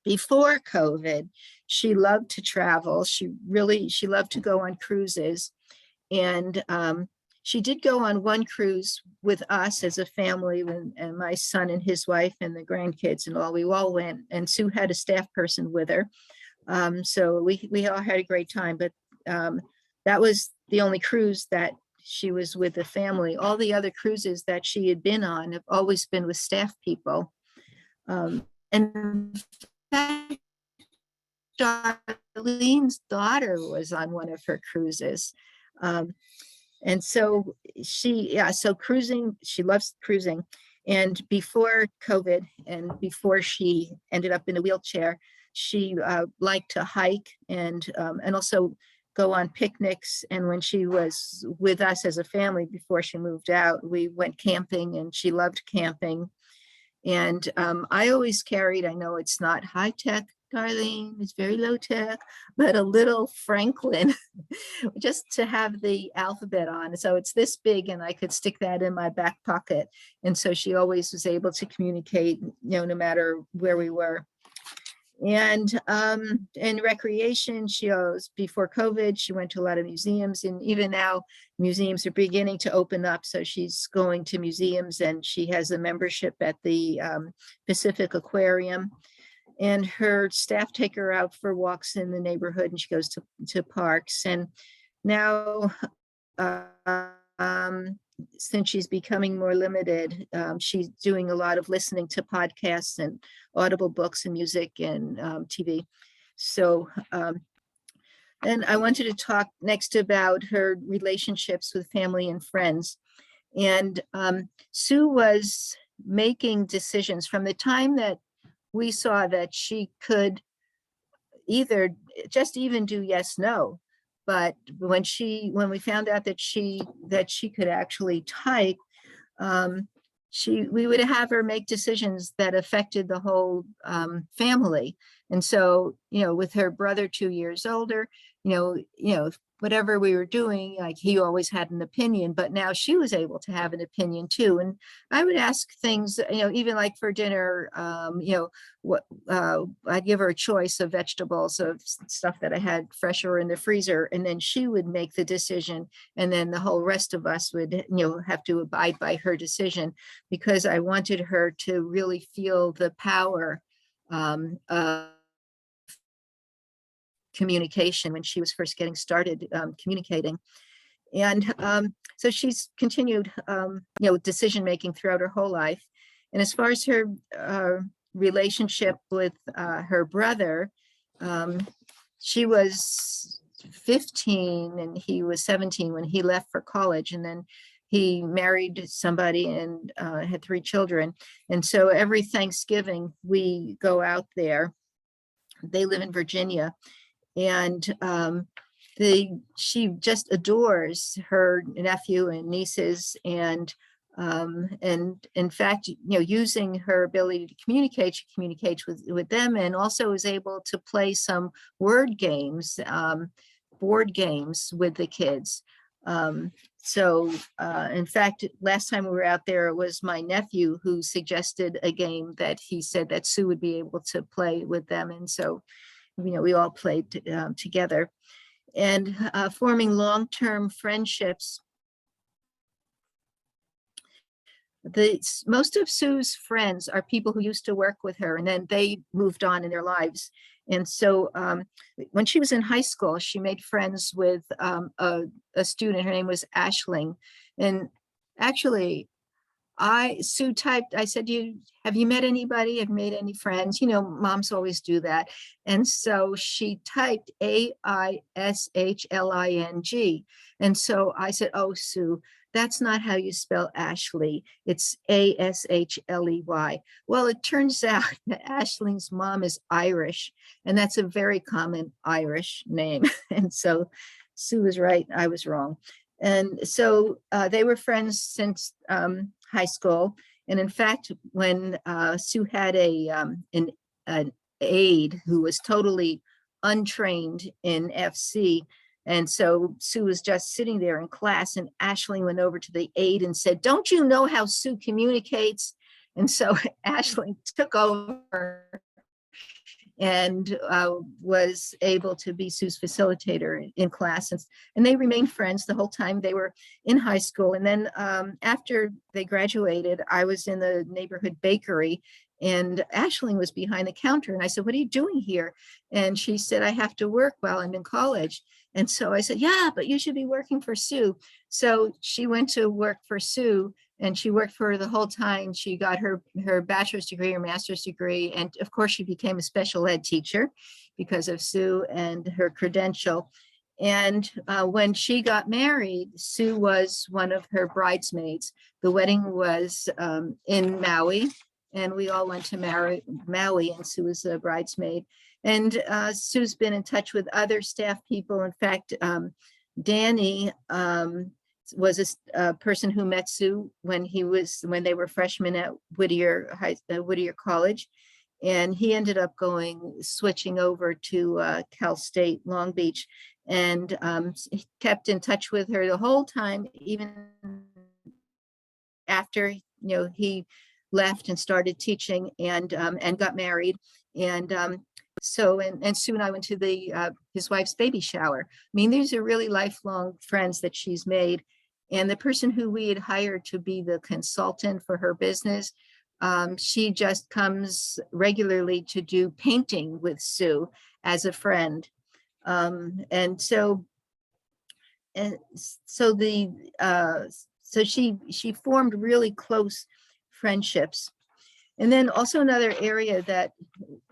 Before COVID, she loved to travel. She loved to go on cruises. And she did go on one cruise with us as a family, and my son and his wife and the grandkids and all. We all went, and Sue had a staff person with her. So we all had a great time, but that was the only cruise that she was with the family. All the other cruises that she had been on have always been with staff people. And in fact, Darlene's daughter was on one of her cruises. And so so cruising, she loves cruising. And before COVID and before she ended up in a wheelchair, she liked to hike and also go on picnics. And when she was with us as a family before she moved out, we went camping and she loved camping. And I always carried, I know it's not high tech, Darlene, it's very low tech, but a little Franklin just to have the alphabet on. So it's this big and I could stick that in my back pocket. And so she always was able to communicate, no matter where we were. And in recreation, before COVID, she went to a lot of museums, and even now museums are beginning to open up. So she's going to museums and she has a membership at the Pacific Aquarium. And her staff take her out for walks in the neighborhood and she goes to parks. And now, since she's becoming more limited, she's doing a lot of listening to podcasts and audible books and music and TV. So, and I wanted to talk next about her relationships with family and friends. And Sue was making decisions from the time that we saw that she could either just even do yes, no. But when we found out that she could actually type, we would have her make decisions that affected the whole family. And so, with her brother 2 years older, whatever we were doing, like he always had an opinion, but now she was able to have an opinion too. And I would ask things, even like for dinner, I'd give her a choice of vegetables, of stuff that I had fresh or in the freezer, and then she would make the decision. And then the whole rest of us would, have to abide by her decision, because I wanted her to really feel the power of communication when she was first getting started communicating. And so she's continued, decision making throughout her whole life. And as far as her relationship with her brother, she was 15 and he was 17 when he left for college, and then he married somebody and had 3 children. And so every Thanksgiving we go out there. They live in Virginia. And she just adores her nephew and nieces, and in fact, using her ability to communicate, she communicates with them, and also is able to play some word games, board games with the kids. So in fact, last time we were out there, it was my nephew who suggested a game that he said that Sue would be able to play with them. And so we all played together, and forming long-term friendships. Most of Sue's friends are people who used to work with her, and then they moved on in their lives. And so when she was in high school, she made friends with a student. Her name was Aisling. And actually, Sue typed, I said, have you met anybody? Have you made any friends? Moms always do that. And so she typed Aishling. And so I said, oh, Sue, that's not how you spell Ashley. It's Ashley. Well, it turns out that Aisling's mom is Irish, and that's a very common Irish name. And so Sue was right, I was wrong. And so they were friends since high school. And in fact, when Sue had an aide who was totally untrained in FC, and so Sue was just sitting there in class, and Aisling went over to the aide and said, "Don't you know how Sue communicates?" And so Aisling took over and was able to be Sue's facilitator in class. And they remained friends the whole time they were in high school. And then after they graduated, I was in the neighborhood bakery, and Aisling was behind the counter. And I said, "What are you doing here?" And she said, "I have to work while I'm in college." And so I said, yeah, but you should be working for Sue. So she went to work for Sue, and she worked for her the whole time. She got her bachelor's degree, her master's degree. And of course, she became a special ed teacher because of Sue and her credential. And when she got married, Sue was one of her bridesmaids. The wedding was in Maui, and we all went to Maui, and Sue was a bridesmaid. And Sue's been in touch with other staff people. In fact, Danny was a person who met Sue when they were freshmen at Whittier College. And he ended up switching over to Cal State Long Beach, and he kept in touch with her the whole time, even after he left and started teaching and got married. And Sue and I went to his wife's baby shower. I mean, these are really lifelong friends that she's made. And the person who we had hired to be the consultant for her business, she just comes regularly to do painting with Sue as a friend. So she formed really close friendships. And then also another area that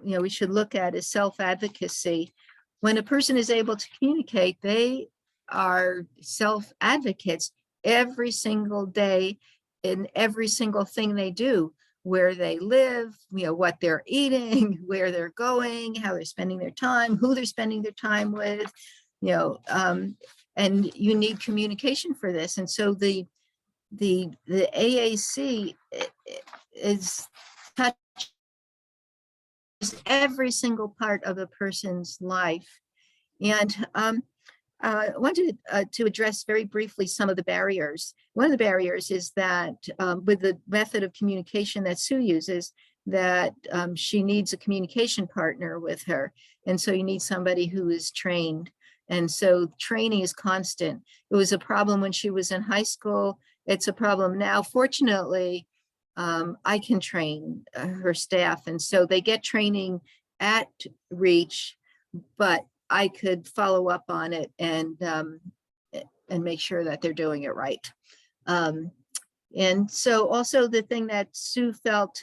we should look at is self-advocacy. When a person is able to communicate, they are self-advocates every single day in every single thing they do, where they live, what they're eating, where they're going, how they're spending their time, who they're spending their time with, and you need communication for this. And so the AAC is touches every single part of a person's life. And I wanted to address very briefly some of the barriers. One of the barriers is that with the method of communication that Sue uses, that she needs a communication partner with her. And so you need somebody who is trained. And so training is constant. It was a problem when she was in high school. It's a problem now. Fortunately, I can train her staff. And so they get training at Reach, but I could follow up on it and make sure that they're doing it right. And so also the thing that Sue felt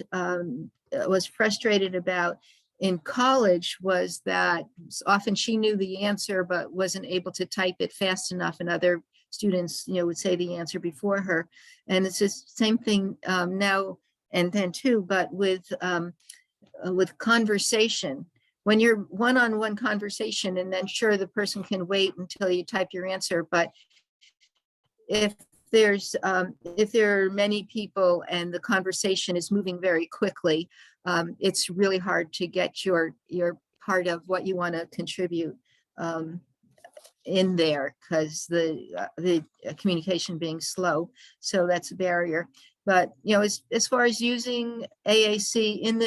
was frustrated about in college was that often she knew the answer, but wasn't able to type it fast enough, and other students, would say the answer before her. And it's the same thing now and then too, but with conversation. When you're one-on-one conversation, and then sure, the person can wait until you type your answer, but if there are many people and the conversation is moving very quickly, it's really hard to get your part of what you want to contribute in there, because the communication being slow. So that's a barrier. But as far as using AAC in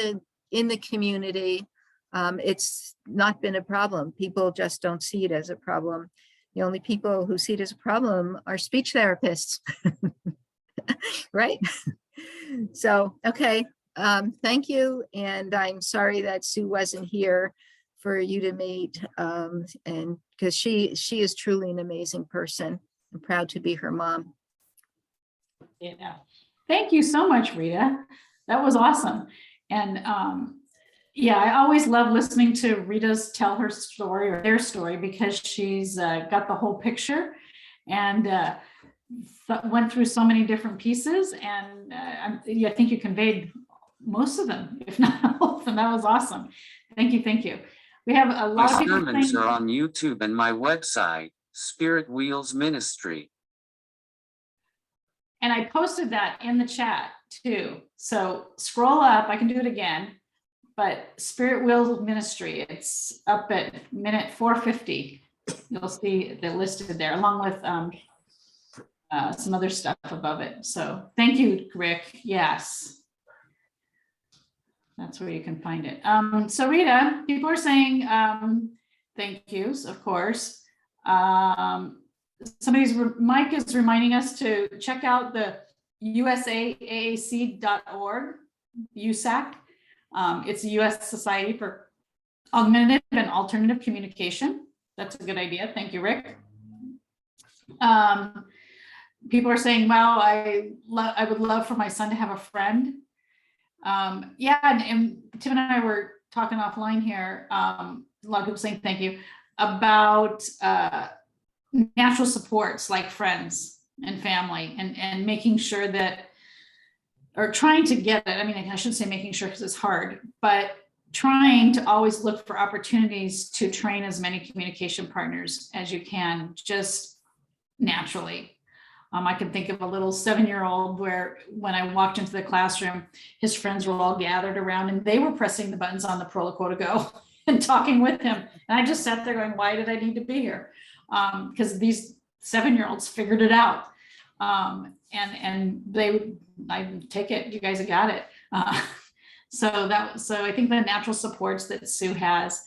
the community, it's not been a problem. People just don't see it as a problem. The only people who see it as a problem are speech therapists, right? So, okay, thank you. And I'm sorry that Sue wasn't here for you to meet, and because she is truly an amazing person. I'm proud to be her mom. Yeah, thank you so much, Rita. That was awesome. And yeah, I always love listening to Rita's tell her story or their story, because she's got the whole picture and went through so many different pieces. And I think you conveyed most of them, if not all of them. That was awesome. Thank you. Thank you. We have a lot of My people sermons saying, are on YouTube and my website, Spirit Wheels Ministry. and I posted that in the chat too. So scroll up, I can do it again, but Spirit Wheels Ministry, it's up at minute 450. You'll see they're listed there along with some other stuff above it. So thank you, Rick. Yes. That's where you can find it. So Rita, people are saying thank yous, of course. Mike is reminding us to check out the usaac.org, USAC. It's the U.S. Society for Augmentative and Alternative Communication. That's a good idea. Thank you, Rick. People are saying, well, I would love for my son to have a friend. Yeah, and Tim and I were talking offline here. A lot of people saying thank you about natural supports like friends and family, and making sure that, or trying to get it. I mean, I shouldn't say making sure because it's hard, but trying to always look for opportunities to train as many communication partners as you can, just naturally. I can think of a little 7-year-old where when I walked into the classroom, his friends were all gathered around and they were pressing the buttons on the Proloquo to go and talking with him. And I just sat there going, why did I need to be here? Because these 7-year-olds figured it out. And I take it, you guys have got it. So I think the natural supports that Sue has,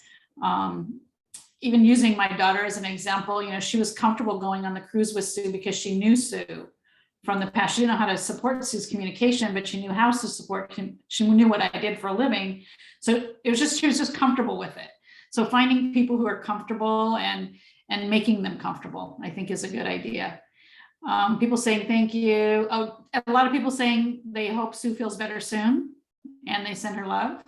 even using my daughter as an example, she was comfortable going on the cruise with Sue because she knew Sue from the past. She didn't know how to support Sue's communication, but she knew how to support him. She knew what I did for a living. So she was just comfortable with it. So finding people who are comfortable and making them comfortable, I think, is a good idea. People saying thank you. Oh, a lot of people saying they hope Sue feels better soon and they send her love.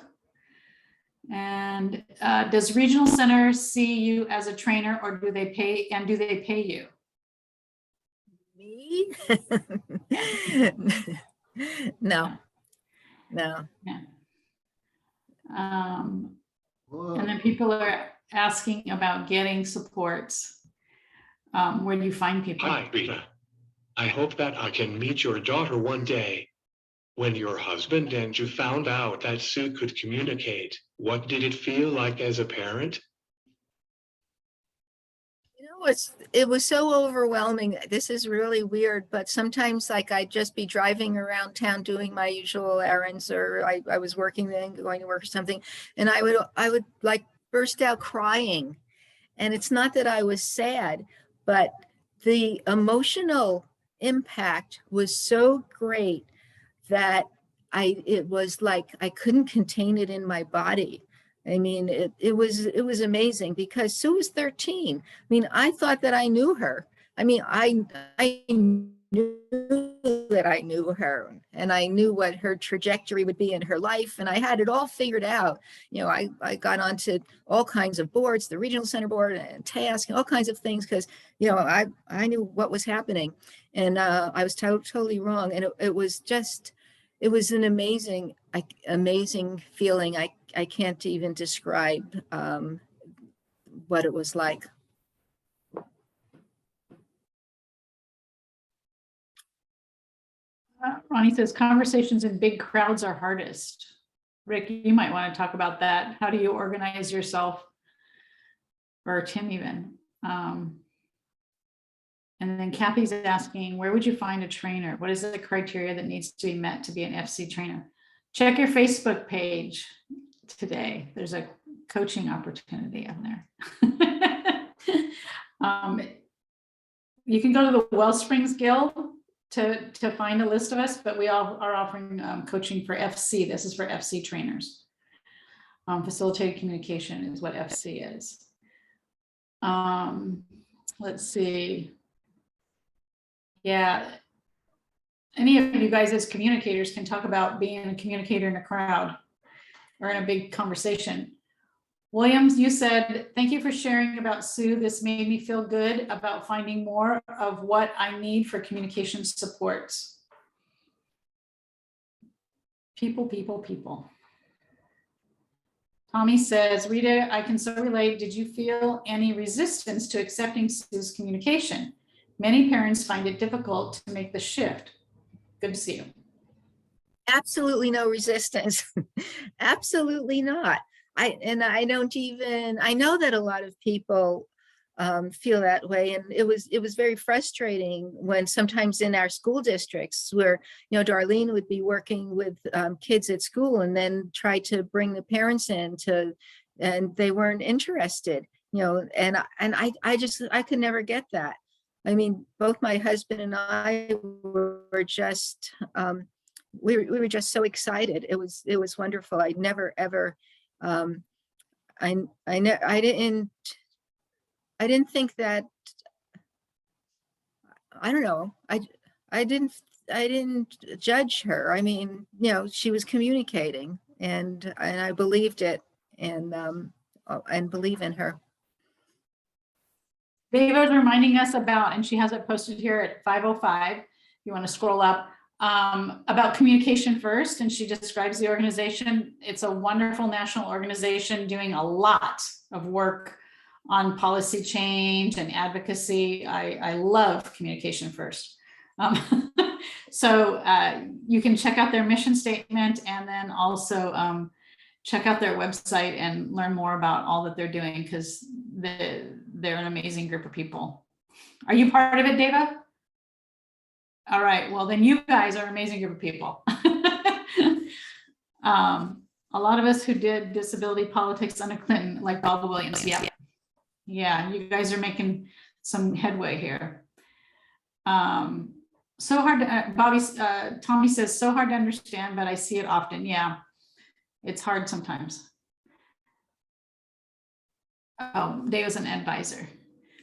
And does Regional Center see you as a trainer, or do they pay you? Me? No. Yeah. And then people are asking about getting supports. Where do you find people? Hi, Rita. I hope that I can meet your daughter one day. When your husband and you found out that Sue could communicate, what did it feel like as a parent? It was so overwhelming. This is really weird, but sometimes I'd just be driving around town doing my usual errands, or I was working then, going to work or something, and I would burst out crying. And it's not that I was sad, but the emotional impact was so great that it was like I couldn't contain it in my body. I mean, it was amazing because Sue was 13. I mean, I thought that I knew her. I mean, I knew that I knew her, and I knew what her trajectory would be in her life, and I had it all figured out. I got onto all kinds of boards, the Regional Center board and TASC, and all kinds of things, because I knew what was happening, and I was totally wrong. And it was an amazing feeling. I can't even describe what it was like. Ronnie says conversations in big crowds are hardest. Rick, you might want to talk about that. How do you organize yourself? Or Tim even. And then Kathy's asking, where would you find a trainer? What is the criteria that needs to be met to be an FC trainer? Check your Facebook page today. There's a coaching opportunity on there. You can go to the Wellsprings Guild to find a list of us, but we all are offering coaching for FC. This is for FC trainers. Facilitated communication is what FC is. Let's see. Yeah. Any of you guys as communicators can talk about being a communicator in a crowd or in a big conversation. Williams, you said, thank you for sharing about Sue. This made me feel good about finding more of what I need for communication supports. People, people, people. Tommy says, Rita, I can so relate. Did you feel any resistance to accepting Sue's communication? Many parents find it difficult to make the shift. Good to see you. Absolutely no resistance. Absolutely not. I know that a lot of people feel that way, and it was very frustrating when sometimes in our school districts where Darlene would be working with kids at school and then try to bring the parents in and they weren't interested, and I could never get that. I mean, both my husband and I were just we were just so excited. It was wonderful. I never ever I didn't I didn't think that, I don't know, I didn't judge her. I mean, you know, she was communicating and I believed it and believe in her. David's reminding us about, and she has it posted here at 5:05. You want to scroll up, about communication first. And she describes the organization. It's a wonderful national organization doing a lot of work on policy change and advocacy. I love communication first. So you can check out their mission statement and then also check out their website and learn more about all that they're doing, because they're an amazing group of people. Are you part of it, Deva? All right, well then you guys are an amazing group of people. A lot of us who did disability politics under Clinton, like Bob Williams, yeah, you guys are making some headway here. So hard to, Tommy says, so hard to understand, but I see it often. Yeah, it's hard sometimes. Oh, Dave was an advisor.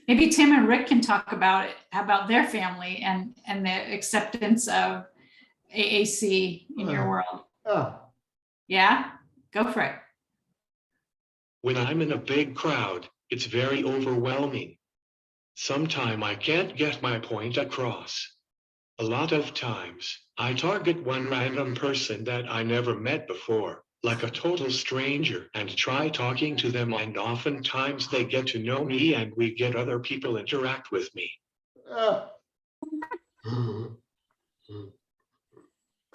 Maybe Tim and Rick can talk about it, about their family and the acceptance of AAC in your world. Yeah, go for it. When I'm in a big crowd, it's very overwhelming. Sometimes I can't get my point across. A lot of times, I target one random person that I never met before, like a total stranger, and try talking to them, and oftentimes they get to know me and we get other people interact with me.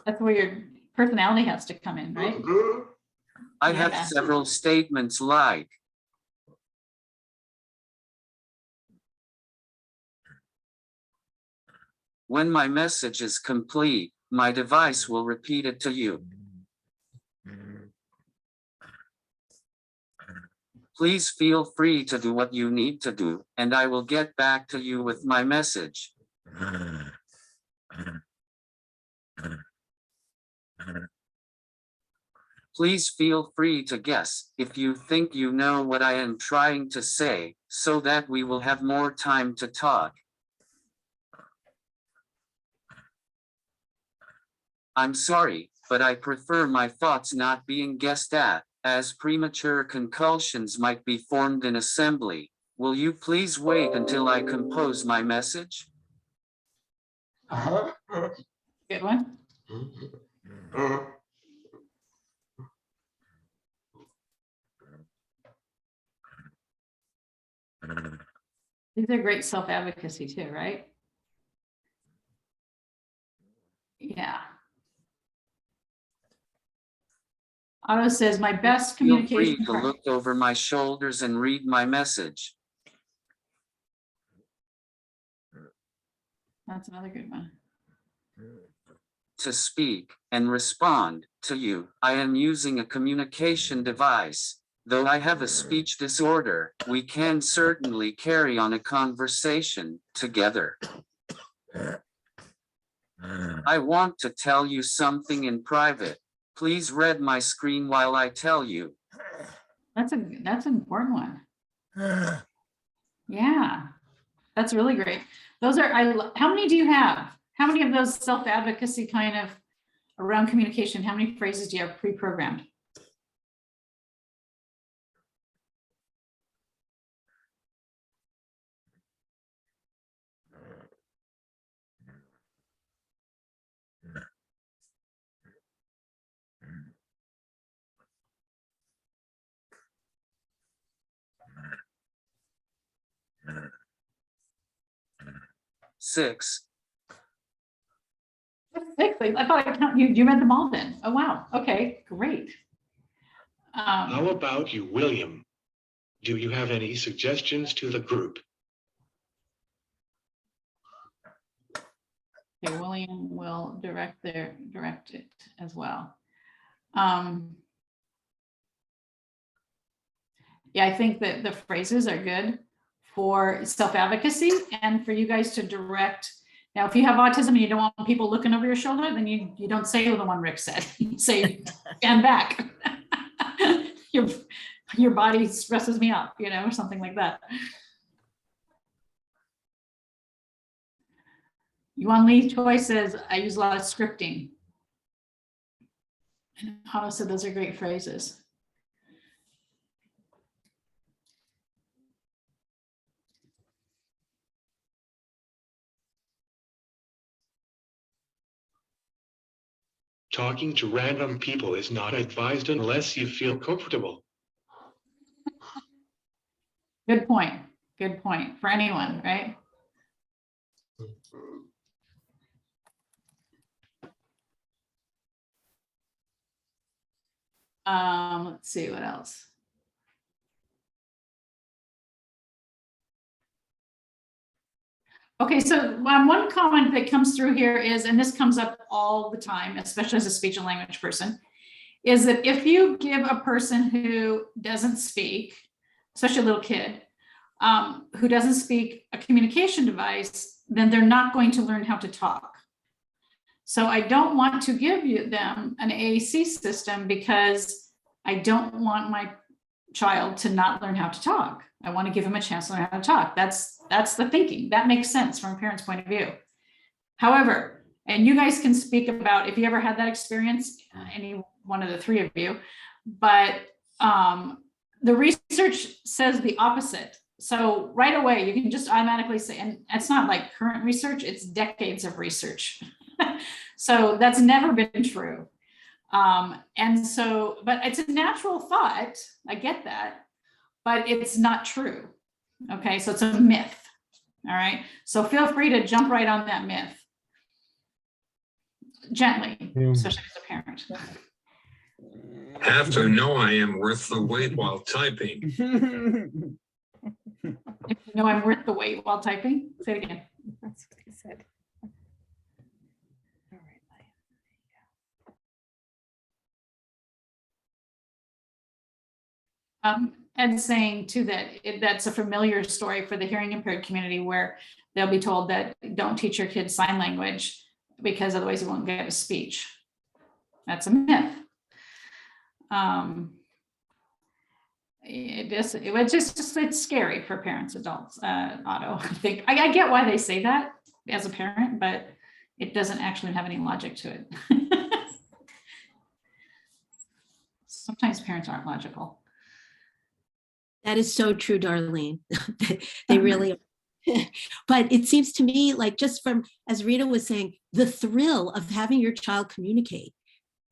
That's where your personality has to come in, right? I have several statements like, when my message is complete, my device will repeat it to you. Please feel free to do what you need to do, and I will get back to you with my message. Please feel free to guess if you think you know what I am trying to say, so that we will have more time to talk. I'm sorry, but I prefer my thoughts not being guessed at, as premature conclusions might be formed in assembly. Will you please wait until I compose my message? Good one. These are great self-advocacy too, right? Yeah. Otto says, my best Feel free communication. to look over my shoulders and read my message. That's another good one. To speak and respond to you, I am using a communication device. Though I have a speech disorder, we can certainly carry on a conversation together. I want to tell you something in private. Please read my screen while I tell you. That's an important one. Yeah, that's really great. Those are, how many do you have? How many of those self-advocacy kind of around communication, how many phrases do you have pre-programmed? Six. Six. I thought I count you. You read them all then. Oh wow. Okay, great. How about you, William? Do you have any suggestions to the group? Okay, William will direct it as well. Yeah, I think that the phrases are good for self-advocacy and for you guys to direct. Now, if you have autism and you don't want people looking over your shoulder, then you don't say the one Rick said. You say, stand back. Your body stresses me out, or something like that. Yuan Lee Choi says, I use a lot of scripting. And Otto said, those are great phrases. Talking to random people is not advised unless you feel comfortable. Good point. Good point for anyone, right? Let's see what else. Okay, so one comment that comes through here is, and this comes up all the time, especially as a speech and language person, is that if you give a person who doesn't speak, especially a little kid, who doesn't speak, a communication device, then they're not going to learn how to talk. So I don't want to give them an AAC system because I don't want my child to not learn how to talk. I want to give them a chance to learn how to talk. That's the thinking. That makes sense from a parent's point of view. However, and you guys can speak about if you ever had that experience, any one of the three of you, but the research says the opposite. So right away, you can just automatically say, and it's not like current research, it's decades of research. So that's never been true. And so, but it's a natural thought. I get that, but it's not true. Okay, so it's a myth. All right, so feel free to jump right on that myth gently, especially as a parent. Have to know I am worth the wait while typing. No, I'm worth the wait while typing. Say it again. That's what he said. All right. And saying too that that's a familiar story for the hearing impaired community where they'll be told that don't teach your kids sign language because otherwise you won't get a speech. That's a myth. It's scary for parents, adults, Otto. I think I get why they say that as a parent, but it doesn't actually have any logic to it. Sometimes parents aren't logical. That is so true, Darlene. They really are. But it seems to me like just from, as Rita was saying, the thrill of having your child communicate.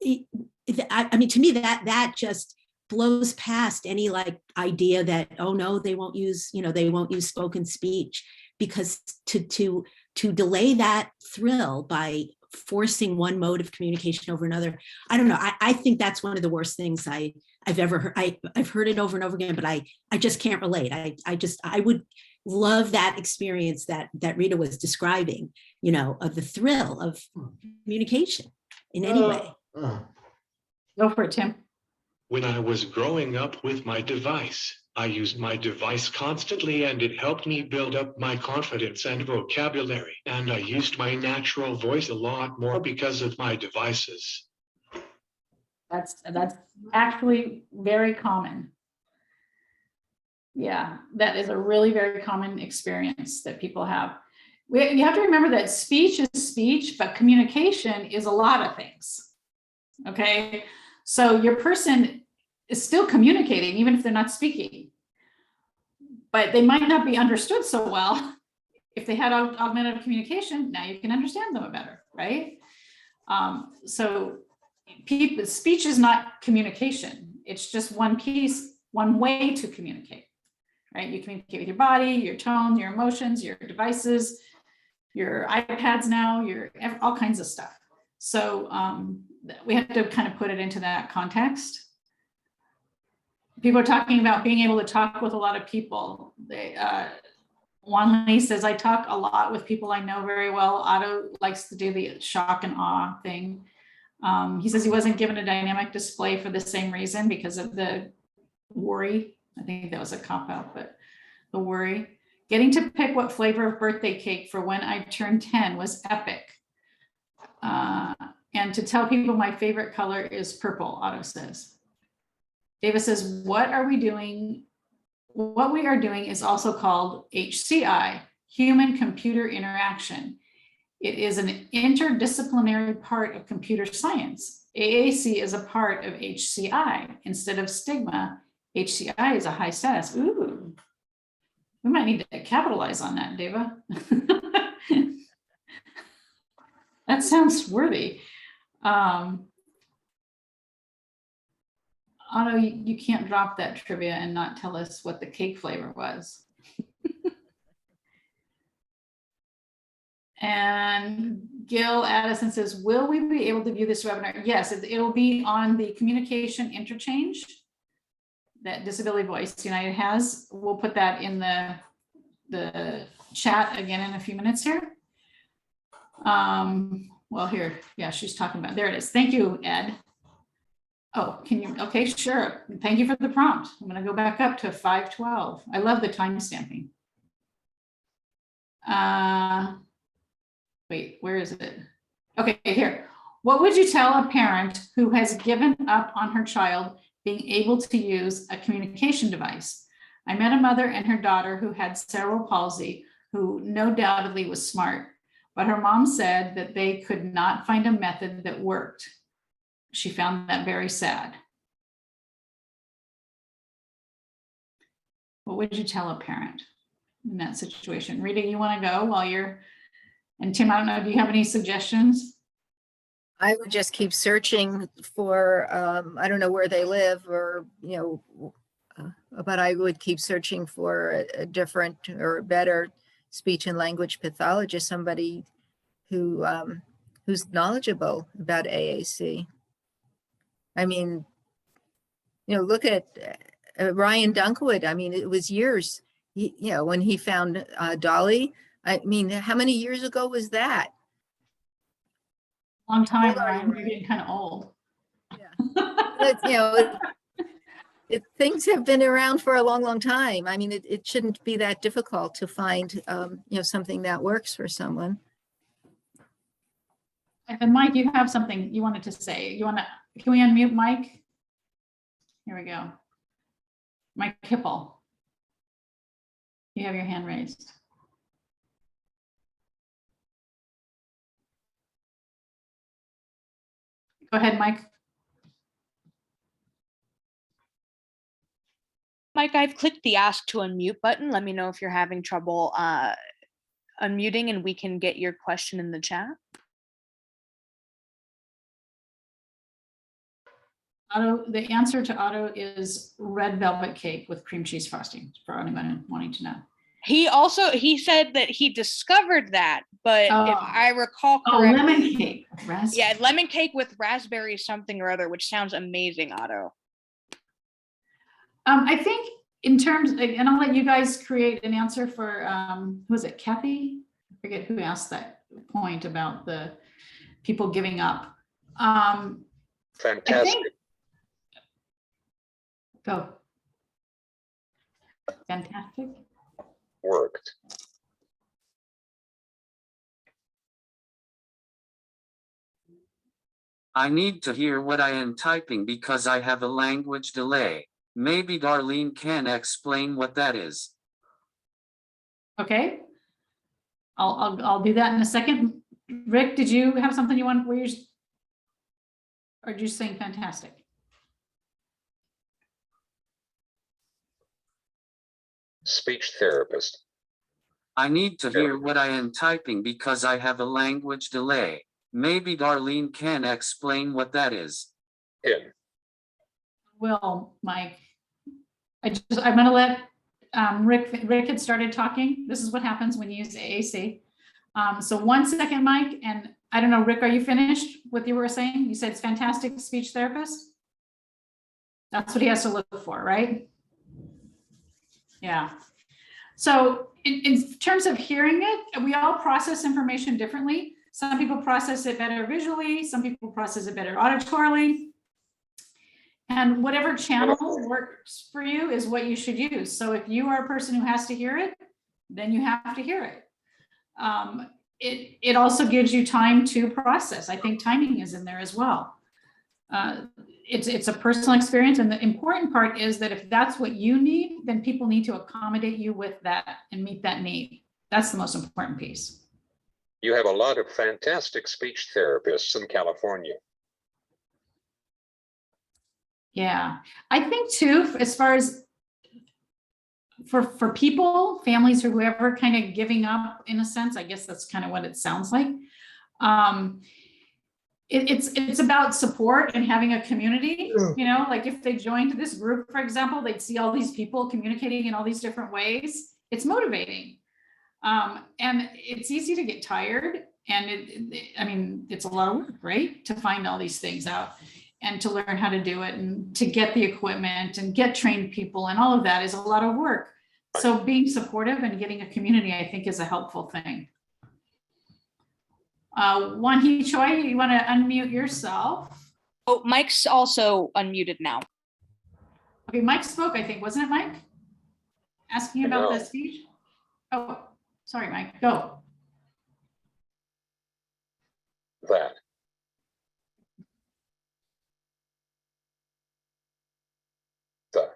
I mean, to me, that just blows past any like idea that, oh no, they won't use spoken speech, because to delay that thrill by forcing one mode of communication over another, I don't know. I think that's one of the worst things I've ever heard. I've heard it over and over again, but I just can't relate. I would love that experience that Rita was describing, of the thrill of communication in any way. Go for it, Tim. When I was growing up with my device, I used my device constantly and it helped me build up my confidence and vocabulary. And I used my natural voice a lot more because of my devices. That's actually very common. Yeah, that is a really very common experience that people have. You have to remember that speech is speech, but communication is a lot of things. Okay, so your person is still communicating even if they're not speaking, but they might not be understood so well. If they had augmented communication, now you can understand them better, right? So speech is not communication. It's just one piece, one way to communicate, right? You communicate with your body, your tone, your emotions, your devices, your iPads now, all kinds of stuff. So we have to kind of put it into that context. People are talking about being able to talk with a lot of people. Juan Lee says, I talk a lot with people I know very well. Otto likes to do the shock and awe thing. He says he wasn't given a dynamic display for the same reason, because of the worry. I think that was a cop-out, but the worry. Getting to pick what flavor of birthday cake for when I turned 10 was epic. And to tell people my favorite color is purple, Otto says. Davis says, what we are doing is also called HCI, human computer interaction. It is an interdisciplinary part of computer science. AAC is a part of HCI. Instead of stigma, HCI is a high status. Ooh, we might need to capitalize on that, Deva. That sounds worthy. Otto, you can't drop that trivia and not tell us what the cake flavor was. And Gil Addison says, will we be able to view this webinar? Yes, it'll be on the communication interchange that Disability Voice United has. We'll put that in the chat again in a few minutes here. Well, here, yeah, she's talking about, there it is. Thank you, Ed. Oh, can you, okay, sure. Thank you for the prompt. I'm gonna go back up to 5:12. I love the time stamping. Wait, where is it? Okay, here. What would you tell a parent who has given up on her child being able to use a communication device? I met a mother and her daughter who had cerebral palsy, who no doubtedly was smart, but her mom said that they could not find a method that worked. She found that very sad. What would you tell a parent in that situation? Rita, you want to go while you're, and Tim, I don't know, do you have any suggestions? I would just keep searching for, I don't know where they live or, you know, but I would keep searching for a different or better speech and language pathologist, somebody who who's knowledgeable about AAC. I mean, you know, look at Ryan Dunkwood. I mean, it was years, you know, when he found Dolly. I mean, how many years ago was that? Long time, Ryan. You're getting kind of old. Yeah. But, you know, things have been around for a long, long time. I mean, it shouldn't be that difficult to find, you know, something that works for someone. And Mike, you have something you wanted to say. You want to, can we unmute Mike? Here we go. Mike Hipple. You have your hand raised. Go ahead, Mike. Mike, I've clicked the ask to unmute button. Let me know if you're having trouble unmuting and we can get your question in the chat. Otto, the answer to Otto is red velvet cake with cream cheese frosting, for anyone wanting to know. He said that he discovered that, but if I recall correctly, lemon cake. Yeah, lemon cake with raspberry something or other, which sounds amazing, Otto. I think in terms, and I'll let you guys create an answer for, who was it, Kathy? I forget who asked that point about the people giving up. Fantastic. Go. Fantastic. Worked. I need to hear what I am typing because I have a language delay. Maybe Darlene can explain what that is. Okay. I'll do that in a second. Rick, did you have something you want? Or are you saying fantastic? Speech therapist. I need to hear what I am typing because I have a language delay. Maybe Darlene can explain what that is. In. Well, Mike, I'm going to let Rick had started talking. This is what happens when you use AAC. So 1 second, Mike, and I don't know, Rick, are you finished with what you were saying? You said it's fantastic speech therapist. That's what he has to look for, right? Yeah. So in terms of hearing it, we all process information differently. Some people process it better visually. Some people process it better auditorily. And whatever channel works for you is what you should use. So if you are a person who has to hear it, then you have to hear it. It also gives you time to process. I think timing is in there as well. It's a personal experience. And the important part is that if that's what you need, then people need to accommodate you with that and meet that need. That's the most important piece. You have a lot of fantastic speech therapists in California. Yeah, I think too, as far as for people, families or whoever kind of giving up in a sense, I guess that's kind of what it sounds like. It's about support and having a community, you know, like if they joined this group, for example, they'd see all these people communicating in all these different ways. It's motivating. And it's easy to get tired. And I mean, it's a lot of work, right? To find all these things out and to learn how to do it and to get the equipment and get trained people and all of that is a lot of work. So being supportive and getting a community, I think, is a helpful thing. Wan-Hee Choi, you want to unmute yourself? Oh, Mike's also unmuted now. Okay, Mike spoke, I think, wasn't it, Mike? Asking about No. the speech? Oh, sorry, Mike, go. That. The.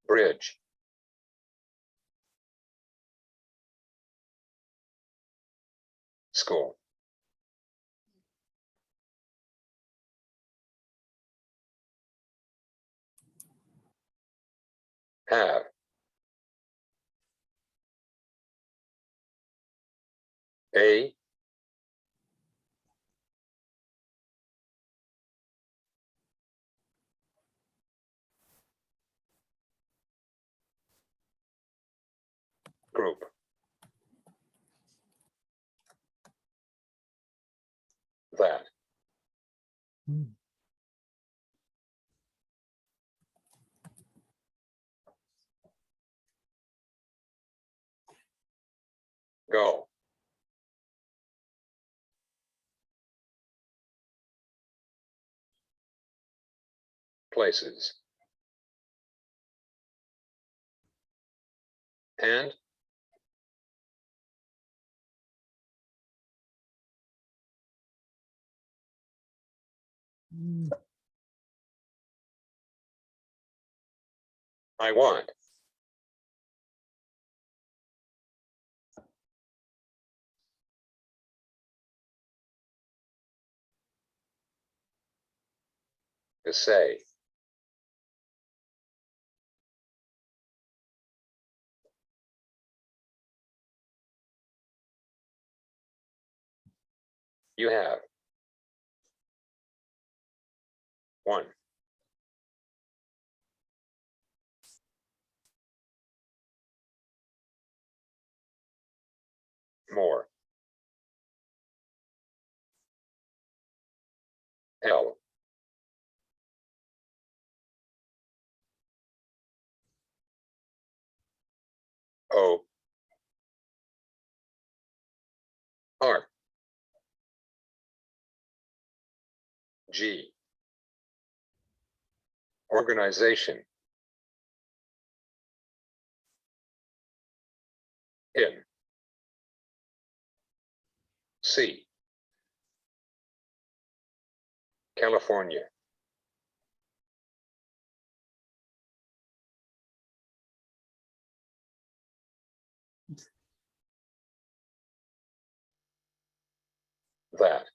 Bridge. School. Have. A. Group. That. Go. Places. And. I want. To say. You have. One. More. L. O. R. G. Organization. In. C. California. That.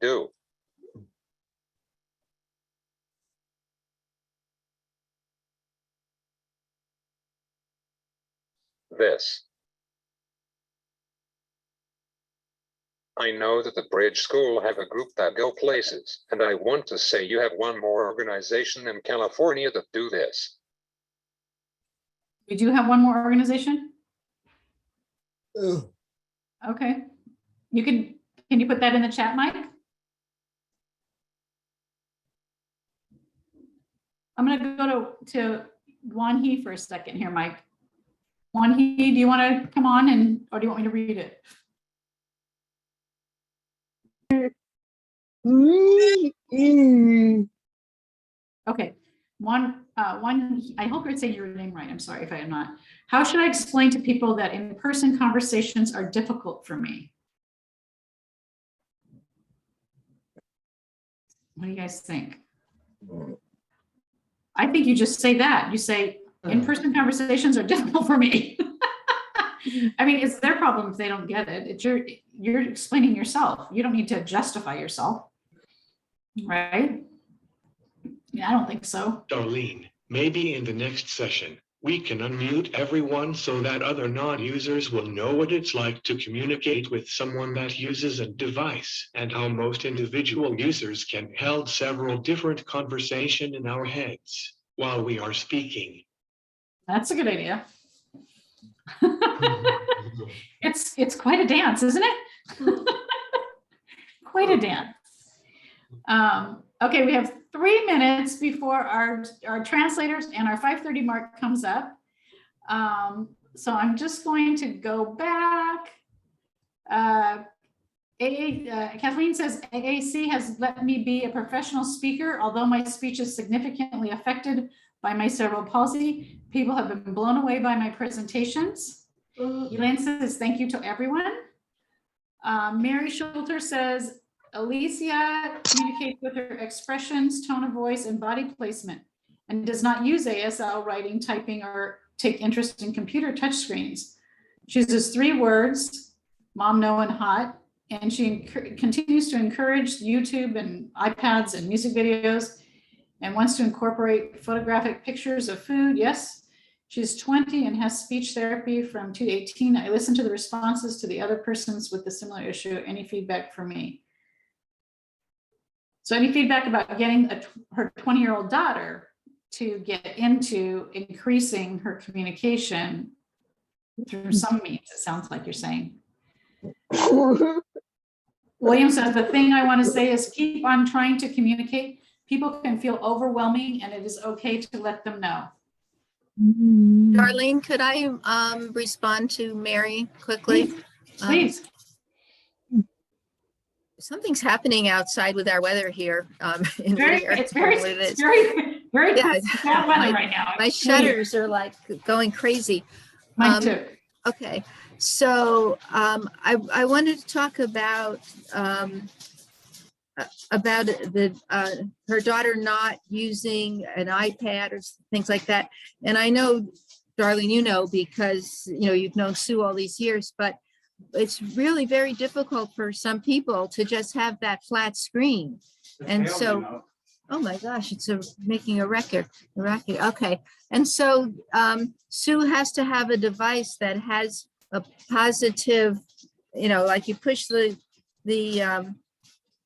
Do. This. I know that the Bridge School have a group that go places, and I want to say you have one more organization in California that do this. We do have one more organization? Oh, Okay. Can you put that in the chat, Mike? I'm gonna go to Wan-Hee for a second here, Mike. Wan-Hee, do you want to come on or do you want me to read it? Okay. I hope you're saying your name right. I'm sorry if I am not. How should I explain to people that in-person conversations are difficult for me? What do you guys think? I think you just say that. You say, in-person conversations are difficult for me. I mean, it's their problem if they don't get it. It's you're explaining yourself. You don't need to justify yourself, right? Yeah, I don't think so. Darlene, maybe in the next session, we can unmute everyone so that other non-users will know what it's like to communicate with someone that uses a device and how most individual users can held several different conversations in our heads while we are speaking. That's a good idea. It's quite a dance, isn't it? Quite a dance. Okay, we have 3 minutes before our translators and our 5:30 mark comes up. So I'm just going to go back. Kathleen says, AAC has let me be a professional speaker, although my speech is significantly affected by my cerebral palsy. People have been blown away by my presentations. Elaine says, thank you to everyone. Mary Schulter says, Alicia communicates with her expressions, tone of voice, and body placement, and does not use ASL writing, typing, or take interest in computer touchscreens. She uses 3 words, mom, no, and hot, and she continues to encourage YouTube and iPads and music videos, and wants to incorporate photographic pictures of food. Yes, she's 20 and has speech therapy from 2 to 18. I listen to the responses to the other persons with a similar issue. Any feedback for me? So any feedback about getting her 20-year-old daughter to get into increasing her communication through some means, it sounds like you're saying. William says, the thing I want to say is keep on trying to communicate. People can feel overwhelming and it is okay to let them know. Darlene, could I respond to Mary quickly? Please. Something's happening outside with our weather here. In Whittier. It's very Yeah, bad weather right now. My shutters are like going crazy. Mine too. Okay, so I wanted to talk about her daughter not using an iPad or things like that. And I know, Darlene, you know, because you've known Sue all these years, but it's really very difficult for some people to just have that flat screen. And so, oh my gosh, it's making a record. Okay. And so Sue has to have a device that has a positive, like you push the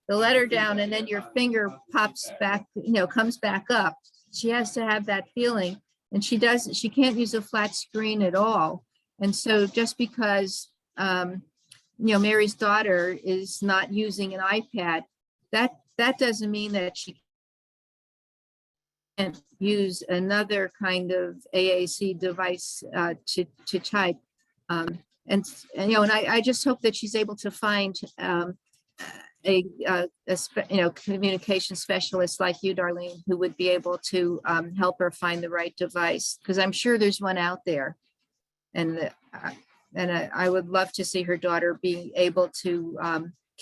letter down and then your finger pops back, comes back up. She has to have that feeling, and she can't use a flat screen at all. And so just because Mary's daughter is not using an iPad, that doesn't mean that she can't use another kind of AAC device to type. And I just hope that she's able to find a communication specialist like you, Darlene, who would be able to help her find the right device, because I'm sure there's one out there. And I would love to see her daughter be able to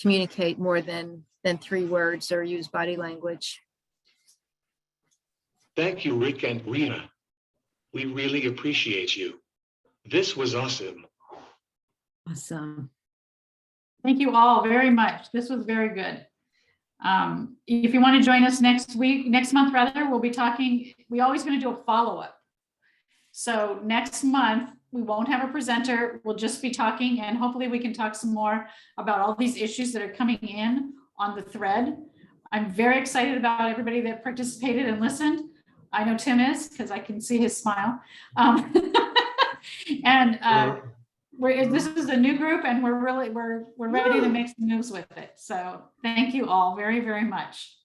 communicate more than 3 words or use body language. Thank you, Rick and Rita. We really appreciate you. This was awesome. Awesome. Thank you all very much. This was very good. If you want to join us next month, we'll be talking, we're always going to do a follow-up. So next month, we won't have a presenter. We'll just be talking, and hopefully we can talk some more about all these issues that are coming in on the thread. I'm very excited about everybody that participated and listened. I know Tim is, because I can see his smile. This is a new group, and we're ready to make some moves with it. So thank you all very, very much.